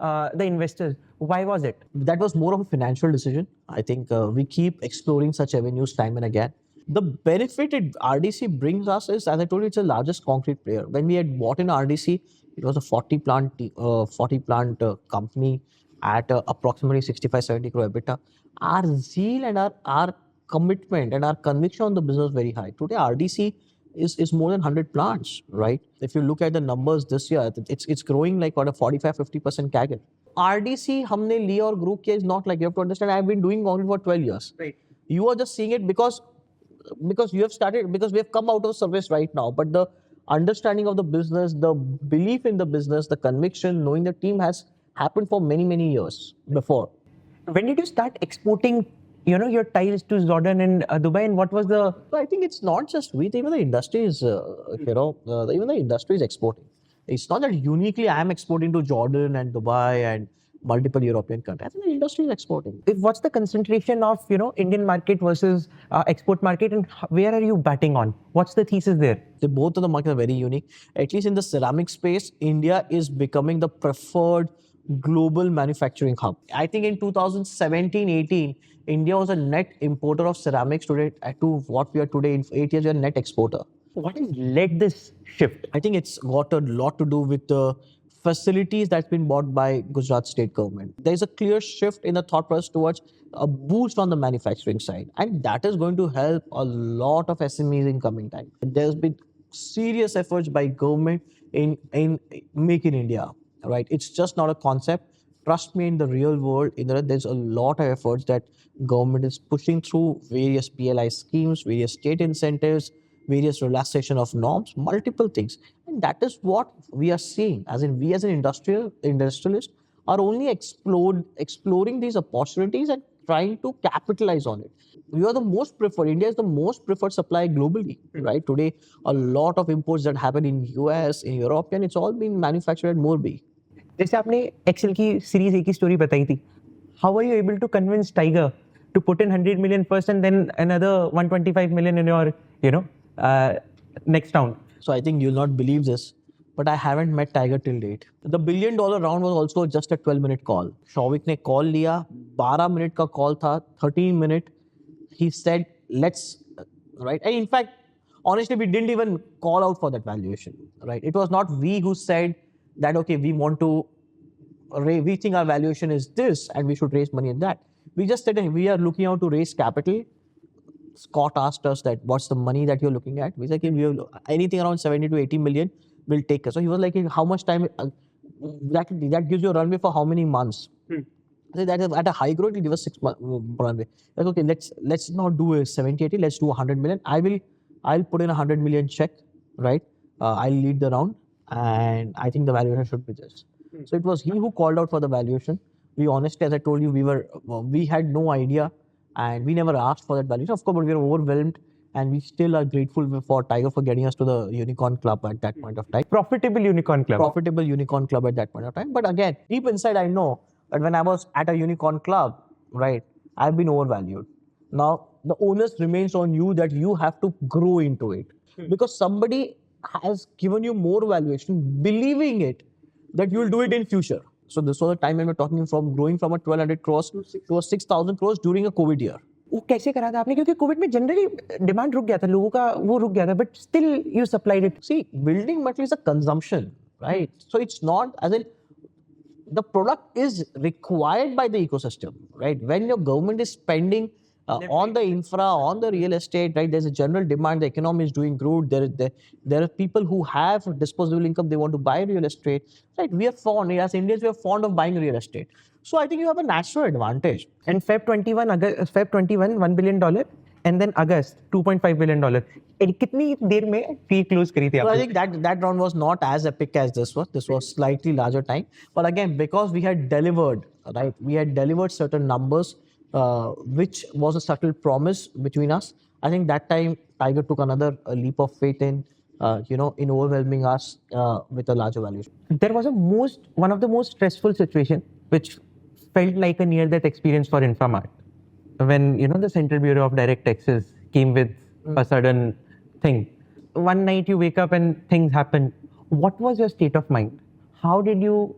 Speaker 1: the investors. Why was it?
Speaker 2: That was more of a financial decision. I think we keep exploring such avenues time and again. The benefit RDC brings us is, as I told you, it's the largest concrete player. When we had bought in RDC, it was a 40 plant company at approximately 65-70 crore EBITDA. Our zeal and our commitment and our conviction on the business was very high. Today, RDC is more than 100 plants, right? If you look at the numbers this year, it's growing like what a 45-50% CAGR. RDC हमने लिया और grow किया is not like, you have to understand, I have been doing only for 12 years.
Speaker 1: Right.
Speaker 2: You are just seeing it because you have started, because we have come out of service right now, but the understanding of the business, the belief in the business, the conviction, knowing the team has happened for many years before.
Speaker 1: When did you start exporting, your tiles to Jordan and Dubai, and what was the?
Speaker 2: So I think it's not just we, even the industry is, even the industry is exporting. It's not that uniquely I am exporting to Jordan and Dubai and multiple European countries. I think the industry is exporting.
Speaker 1: What's the concentration of Indian market versus export market, and where are you batting on? What's the thesis there?
Speaker 2: Both of the markets are very unique. At least in the ceramic space, India is becoming the preferred global manufacturing hub. I think in 2017-18, India was a net importer of ceramics today to what we are today. In 8 years, we are a net exporter.
Speaker 1: What has led this shift?
Speaker 2: I think it's got a lot to do with the facilities that's been bought by Gujarat state government. There's a clear shift in the thought process towards a boost on the manufacturing side, and that is going to help a lot of SMEs in coming time. There's been serious efforts by government in Make in India, right? It's just not a concept. Trust me, in the real world, there's a lot of efforts that government is pushing through various PLI schemes, various state incentives, various relaxation of norms, multiple things. And that is what we are seeing. As in, we as an industrialist are only exploring these opportunities and trying to capitalize on it. We are the most preferred. India is the most preferred supplier globally, right? Today, a lot of imports that happen in US, in Europe, and it's all being manufactured at Morbi.
Speaker 1: जैसे आपने Excel की series A की story बताई थी, how are you able to convince Tiger to put in 100 million first and then another 125 million in your next round?
Speaker 2: So I think you'll not believe this, but I haven't met Tiger till date. The $1 billion round was also just a 12-minute call. Shouvik ने call लिया, 12 minute का call था, 13 minute. He said, let's, right? And in fact, honestly, we didn't even call out for that valuation, right? It was not we who said that, okay, we think our valuation is this and we should raise money in that. We just said, hey, we are looking out to raise capital. Scott asked us that, what's the money that you're looking at? We said, okay, we have anything around 70 to 80 million will take us. So he was like, how much time, that gives you a runway for how many months? So that is at a high growth, it gives us 6 months runway. Like, okay, let's not do a 70, 80, let's do 100 million. I'll put in 100 million check, right? I'll lead the round, and I think the valuation should be this. So it was he who called out for the valuation. We honestly, as I told you, we had no idea, and we never asked for that valuation. Of course, but we were overwhelmed, and we still are grateful for Tiger for getting us to the unicorn club at that point of time.
Speaker 1: Profitable unicorn club.
Speaker 2: Profitable unicorn club at that point of time. But again, deep inside, I know that when I was at a unicorn club, right, I've been overvalued. Now, the onus remains on you that you have to grow into it. Because somebody has given you more valuation, believing it, that you will do it in future. So this was the time when we're talking from growing from a 1200 crores to a 6,000 crores during a COVID year.
Speaker 1: वो कैसे करा था आपने? क्योंकि Covid में generally demand रुक गया था, लोगों का वो रुक गया था, but still you supplied it.
Speaker 2: See, building material is a consumption, right? So it's not as in the product is required by the ecosystem, right? When your government is spending on the infra, on the real estate, right? There's a general demand. The economy is doing good. There are people who have disposable income. They want to buy real estate, right? We are fond, as Indians, we are fond of buying real estate. So I think you have a natural advantage.
Speaker 1: And Feb 21, $1 billion, and then August, $2.5 billion. And कितनी देर में fee close करी थी
Speaker 2: So I
Speaker 1: आपने?
Speaker 2: think that round was not as epic as this was. This was slightly larger time. But again, because we had delivered, right? We had delivered certain numbers, which was a subtle promise between us. I think that time Tiger took another leap of faith in, in overwhelming us with a larger valuation.
Speaker 1: There was one of the most stressful situation, which felt like a near-death experience for InfraMarket, when the Central Bureau of Direct Taxes came with a sudden thing. One night you wake up and things happen. What was your state of mind? How did you,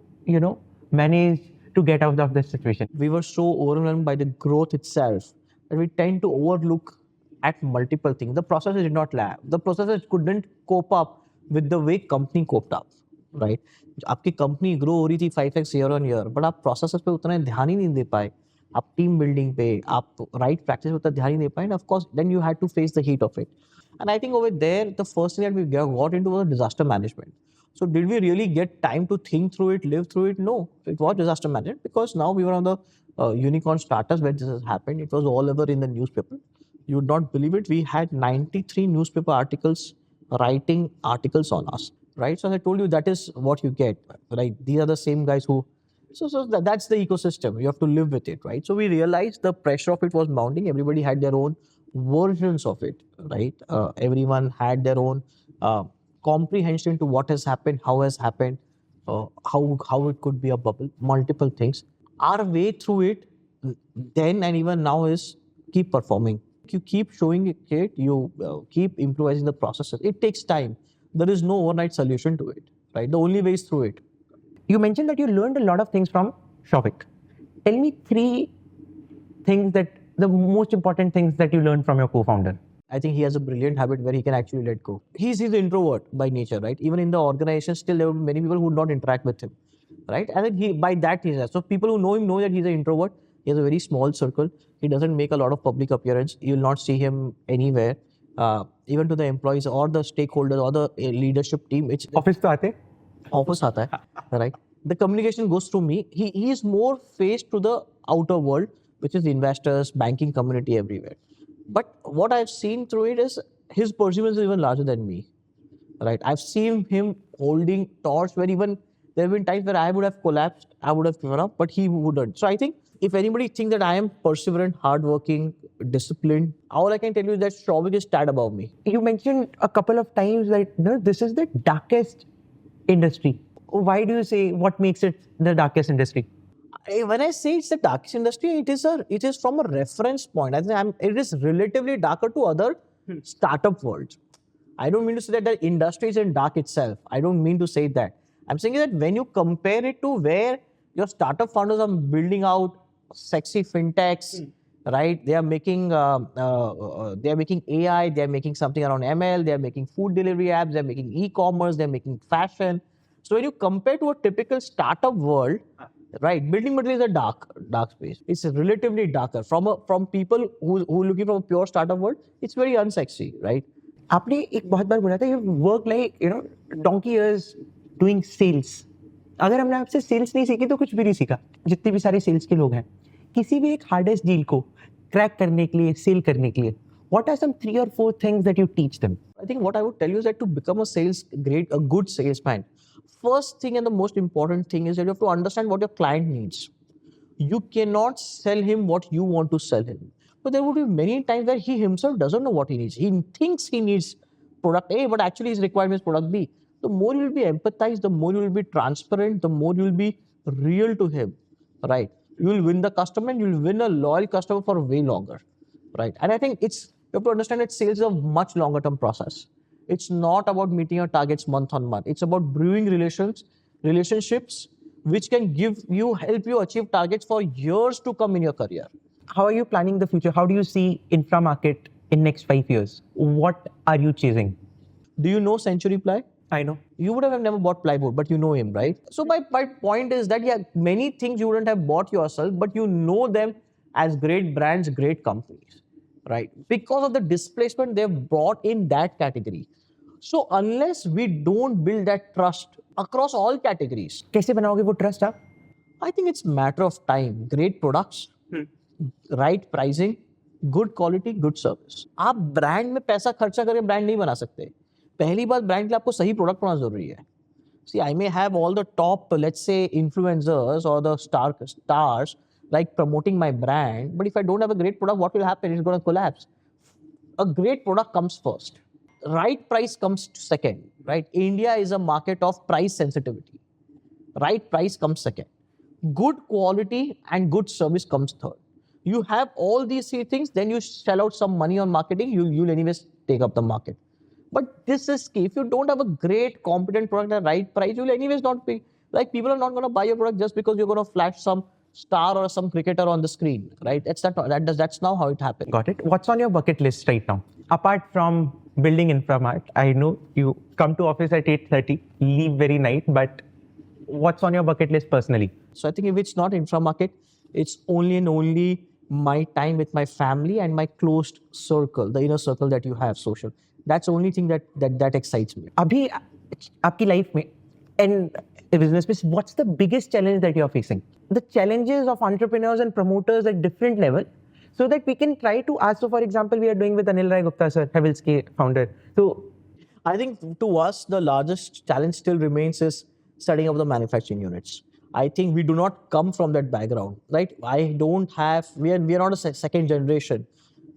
Speaker 1: manage to get out of this situation?
Speaker 2: We were so overwhelmed by the growth itself that we tend to overlook at multiple things. The processes did not lag. The processes couldn't cope up with the way company coped up, right? आपकी company grow हो रही थी 5x year on year, but आप processes पे उतना ध्यान ही नहीं दे पाए. आप टीम बिल्डिंग पे आप राइट प्रैक्टिस पे उतना ध्यान ही नहीं पाए, of course then you had to face the heat of it. And I think over there, the first thing that we got into was disaster management. So did we really get time to think through it, live through it? No, it was disaster management because now we were on the unicorn startups where this has happened. It was all over in the newspaper. You would not believe it. We had 93 newspaper articles writing articles on us, right? So as I told you, that is what you get, right? These are the same guys who. So that's the ecosystem. You have to live with it, right? So we realized the pressure of it was mounting. Everybody had their own versions of it, right? Everyone had their own comprehension to what has happened, how has happened, how it could be a bubble, multiple things. Our way through it then and even now is keep performing. You keep showing it, you keep improvising the processes. It takes time. There is no overnight solution to it, right? The only way is through it.
Speaker 1: You mentioned that you learned a lot of things from Shovik. Tell me 3 things the most important things that you learned from your co-founder.
Speaker 2: I think he has a brilliant habit where he can actually let go. He's an introvert by nature, right? Even in the organization, still there were many people who would not interact with him, right? I think by that he's so people who know him know that he's an introvert. He has a very small circle. He doesn't make a lot of public appearance. You will not see him anywhere, even to the employees or the stakeholders or the leadership team. It's
Speaker 1: Office to aate?
Speaker 2: office आता है, right? The communication goes through me. He is more faced to the outer world, which is investors, banking community everywhere. But what I've seen through it is his perseverance is even larger than me, right? I've seen him holding torch where even there have been times where I would have collapsed, I would have given up, but he wouldn't. So I think if anybody thinks that I am perseverant, hardworking, disciplined, all I can tell you is that Shovik is tad above me.
Speaker 1: You mentioned a couple of times that this is the darkest industry. Why do you say what makes it the darkest industry?
Speaker 2: When I say it's the darkest industry, it is from a reference point. I think it is relatively darker to other startup worlds. I don't mean to say that the industry is in dark itself. I don't mean to say that. I'm saying that when you compare it to where your startup founders are building out sexy fintechs, right? They are making AI, they are making something around ML, they are making food delivery apps, they are making e-commerce, they are making fashion. So when you compare to a typical startup world, right, building material is a dark space. It's relatively darker. From people who looking from a pure startup world, it's very unsexy, right?
Speaker 1: आपने एक बहुत बार बोला था you work like donkey years doing sales. अगर हमने आपसे sales नहीं सीखी तो कुछ भी नहीं सीखा. जितने भी सारे सेल्स के लोग हैं, किसी भी एक हार्डेस्ट डील को क्रैक करने के लिए, सेल करने के लिए, what are some 3 or 4 things that you teach them?
Speaker 2: I think what I would tell you is that to become a good salesman, first thing and the most important thing is that you have to understand what your client needs. You cannot sell him what you want to sell him. But there would be many times where he himself doesn't know what he needs. He thinks he needs product A, but actually his requirement is product B. The more you will be empathized, the more you will be transparent, the more you will be real to him, right? You will win the customer and you will win a loyal customer for way longer, right? And I think you have to understand that sales is a much longer term process. It's not about meeting your targets month on month. It's about brewing relationships which can help you achieve targets for years to come in your career.
Speaker 1: How are you planning the future? How do you see InfraMarket in next 5 years? What are you chasing?
Speaker 2: Do you know Century Ply?
Speaker 1: I know.
Speaker 2: You would have never bought plywood, but you know him, right? So my point is that many things you wouldn't have bought yourself, but you know them as great brands, great companies, right? Because of the displacement they've brought in that category. So unless we don't build that trust across all categories,
Speaker 1: कैसे बनाओगे वो trust आप?
Speaker 2: I think it's matter of time. Great products, right pricing, good quality, good service. आप brand में पैसा खर्चा करके brand नहीं बना सकते. पहली बात ब्रांड के लिए आपको सही प्रोडक्ट होना जरूरी है. See, I may have all the top, let's say, influencers or the stars like promoting my brand, but if I don't have a great product, what will happen? It's going to collapse. A great product comes first. Right price comes second, right? India is a market of price sensitivity. Right price comes second. Good quality and good service comes third. You have all these 3 things, then you shell out some money on marketing, you'll anyways take up the market. But this is key. If you don't have a great, competent product at the right price, you'll anyways not pay. Like people are not going to buy your product just because you're going to flash some star or some cricketer on the screen, right? That's not how it happens.
Speaker 1: Got it. What's on your bucket list right now? Apart from building InfraMart, I know you come to office at 8:30, leave very night, but what's on your bucket list personally?
Speaker 2: So I think if it's not InfraMarket, It's only and only my time with my family and my closed circle, the inner circle that you have, social. That's the only thing that excites me.
Speaker 1: अभी आपकी life में and business में what's the biggest challenge that you're facing? The challenges of entrepreneurs and promoters at different level, so that we can try to ask. So for example, we are doing with Anil Rai Gupta sir, Havels के founder. So
Speaker 2: I think to us, the largest challenge still remains is setting up the manufacturing units. I think we do not come from that background, right? We are not a second generation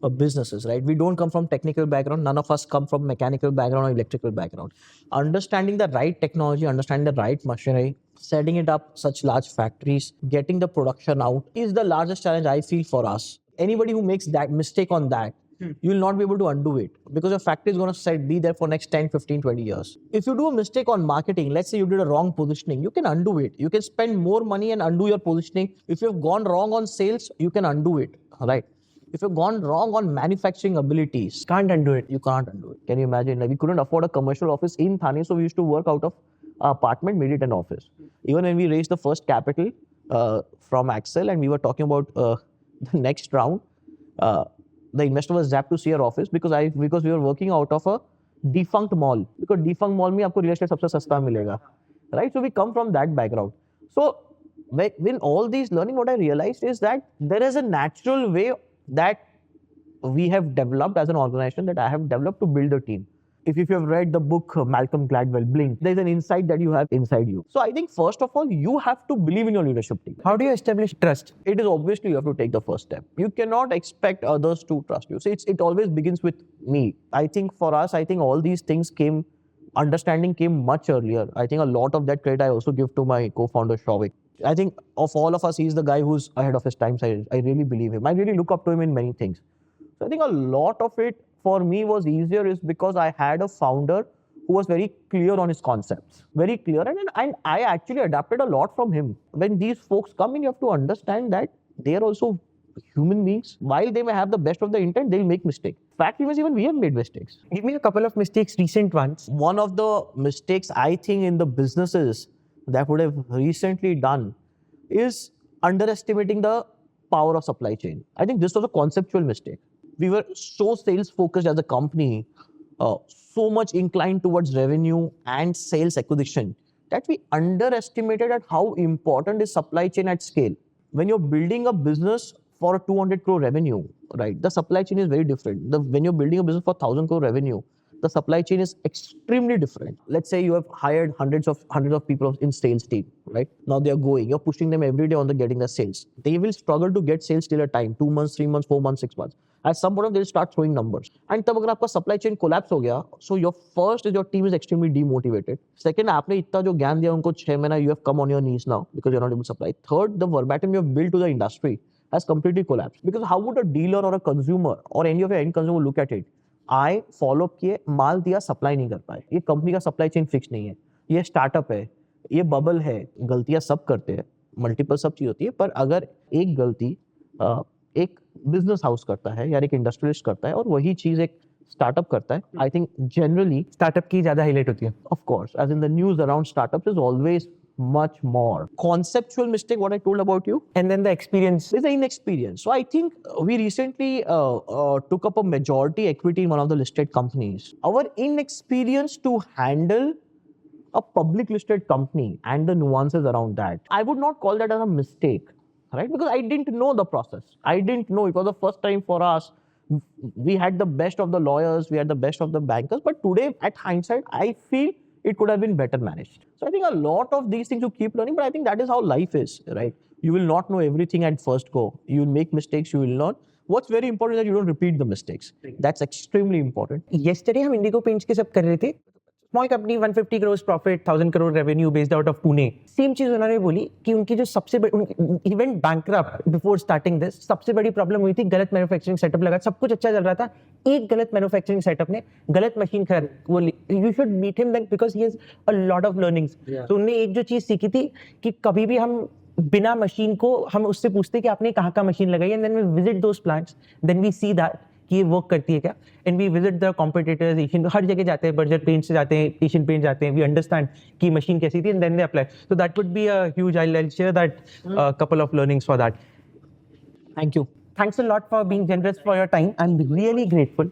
Speaker 2: of businesses, right? We don't come from technical background. None of us come from mechanical background or electrical background. Understanding the right technology, understanding the right machinery, setting it up such large factories, getting the production out is the largest challenge I feel for us. Anybody who makes that mistake on that, you will not be able to undo it because your factory is going to be there for next 10, 15, 20 years. If you do a mistake on marketing, let's say you did a wrong positioning, you can undo it. You can spend more money and undo your positioning. If you've gone wrong on sales, you can undo it, right? If you've gone wrong on manufacturing abilities,
Speaker 1: can't undo it.
Speaker 2: You can't undo it. Can you imagine? Like, we couldn't afford a commercial office in Thane, so we used to work out of our apartment, made it an office. Even when we raised the first capital from Accel and we were talking about the next round, the investor was zapped to see our office because we were working out of a defunct mall. Because defunct mall में आपको real estate सबसे सस्ता मिलेगा, right? So we come from that background. So when all these learning, what I realized is that there is a natural way that we have developed as an organization, that I have developed to build a team. If you have read the book Malcolm Gladwell, Blink, there's an insight that you have inside you. So I think first of all, you have to believe in your leadership team.
Speaker 1: How do you establish trust?
Speaker 2: It is obviously you have to take the first step. You cannot expect others to trust you. So it always begins with me. I think for us, all these things understanding came much earlier. I think a lot of that credit I also give to my co-founder Shavik. I think of all of us, he's the guy who's ahead of his time. So I really believe him. I really look up to him in many things. So I think a lot of it for me was easier is because I had a founder who was very clear on his concepts, very clear. And I actually adapted a lot from him. When these folks come in, you have to understand that they are also human beings. While they may have the best of the intent, they'll make mistakes. Fact is, even we have made mistakes.
Speaker 1: Give me a couple of mistakes, recent ones.
Speaker 2: One of the mistakes I think in the businesses that would have recently done is underestimating the power of supply chain. I think this was a conceptual mistake. We were so sales focused as a company, so much inclined towards revenue and sales acquisition that we underestimated at how important is supply chain at scale. When you're building a business for a 200 crore revenue, right, the supply chain is very different. When you're building a business for 1,000 crore revenue, the supply chain is extremely different. Let's say you have hired hundreds of people in sales team, right? Now they are going, you're pushing them every day on getting the sales. They will struggle to get sales till a time, 2 months, 3 months, 4 months, 6 months. At some point they'll start throwing numbers. And तब अगर आपका supply chain collapse हो गया, so your team is extremely demotivated. Second, आपने इतना जो ज्ञान दिया उनको 6 महीना, you have come on your knees now because you're not able to supply. Third, the verbatim you have built to the industry has completely collapsed. Because how would a dealer or a consumer or any of your end consumer look at it? I follow up किए, माल दिया, supply नहीं कर पाए. ये company का supply chain fix नहीं है. ये स्टार्टअप है, ये बबल है, गलतियां सब करते हैं, मल्टीपल सब चीज होती है. पर अगर एक गलती एक बिजनेस हाउस करता है या एक इंडस्ट्रियलिस्ट करता है और वही चीज एक स्टार्टअप करता है, आई थिंक जनरली
Speaker 1: स्टार्टअप की ज्यादा हाईलाइट होती है.
Speaker 2: Of course, as in the news around startups is always much more. Conceptual mistake, what I told about you.
Speaker 1: And then the experience.
Speaker 2: Is the inexperience. So I think we recently took up a majority equity in one of the listed companies. Our inexperience to handle a public listed company and the nuances around that, I would not call that as a mistake, right? Because I didn't know the process. I didn't know. It was the first time for us. We had the best of the lawyers, we had the best of the bankers, but today at hindsight, I feel it could have been better managed. So I think a lot of these things you keep learning, but I think that is how life is, right? You will not know everything at first go. You will make mistakes, you will learn. What's very important is that you don't repeat the mistakes. That's extremely important.
Speaker 1: Yesterday हम Indigo Paints के सब कर रहे थे. Small company, 150 crores profit, 1,000 crore revenue based out of Pune. Same चीज उन्होंने बोली कि उनकी जो सबसे बड़ी, he went bankrupt before starting this. सबसे बड़ी प्रॉब्लम हुई थी, गलत मैन्युफैक्चरिंग सेटअप लगा. सब कुछ अच्छा चल रहा था, एक गलत मैन्युफैक्चरिंग सेटअप ने गलत मशीन खरीद. वो you should meet him then because he has a lot of learnings. तो उन्होंने एक जो चीज सीखी थी कि कभी भी हम बिना मशीन को हम उससे पूछते कि आपने कहाँ का मशीन लगाई, and then we visit those plants, then we see that कि ये वर्क करती है क्या, and we visit the competitors, Asian, हर जगह जाते हैं, बर्जर पेंट से जाते हैं, एशियन पेंट जाते हैं, वी अंडरस्टैंड कि मशीन कैसी थी, and then they apply. So that would be a huge, I will share that couple of learnings for that.
Speaker 2: Thank you.
Speaker 1: Thanks a lot for being generous for your time. I'm really grateful.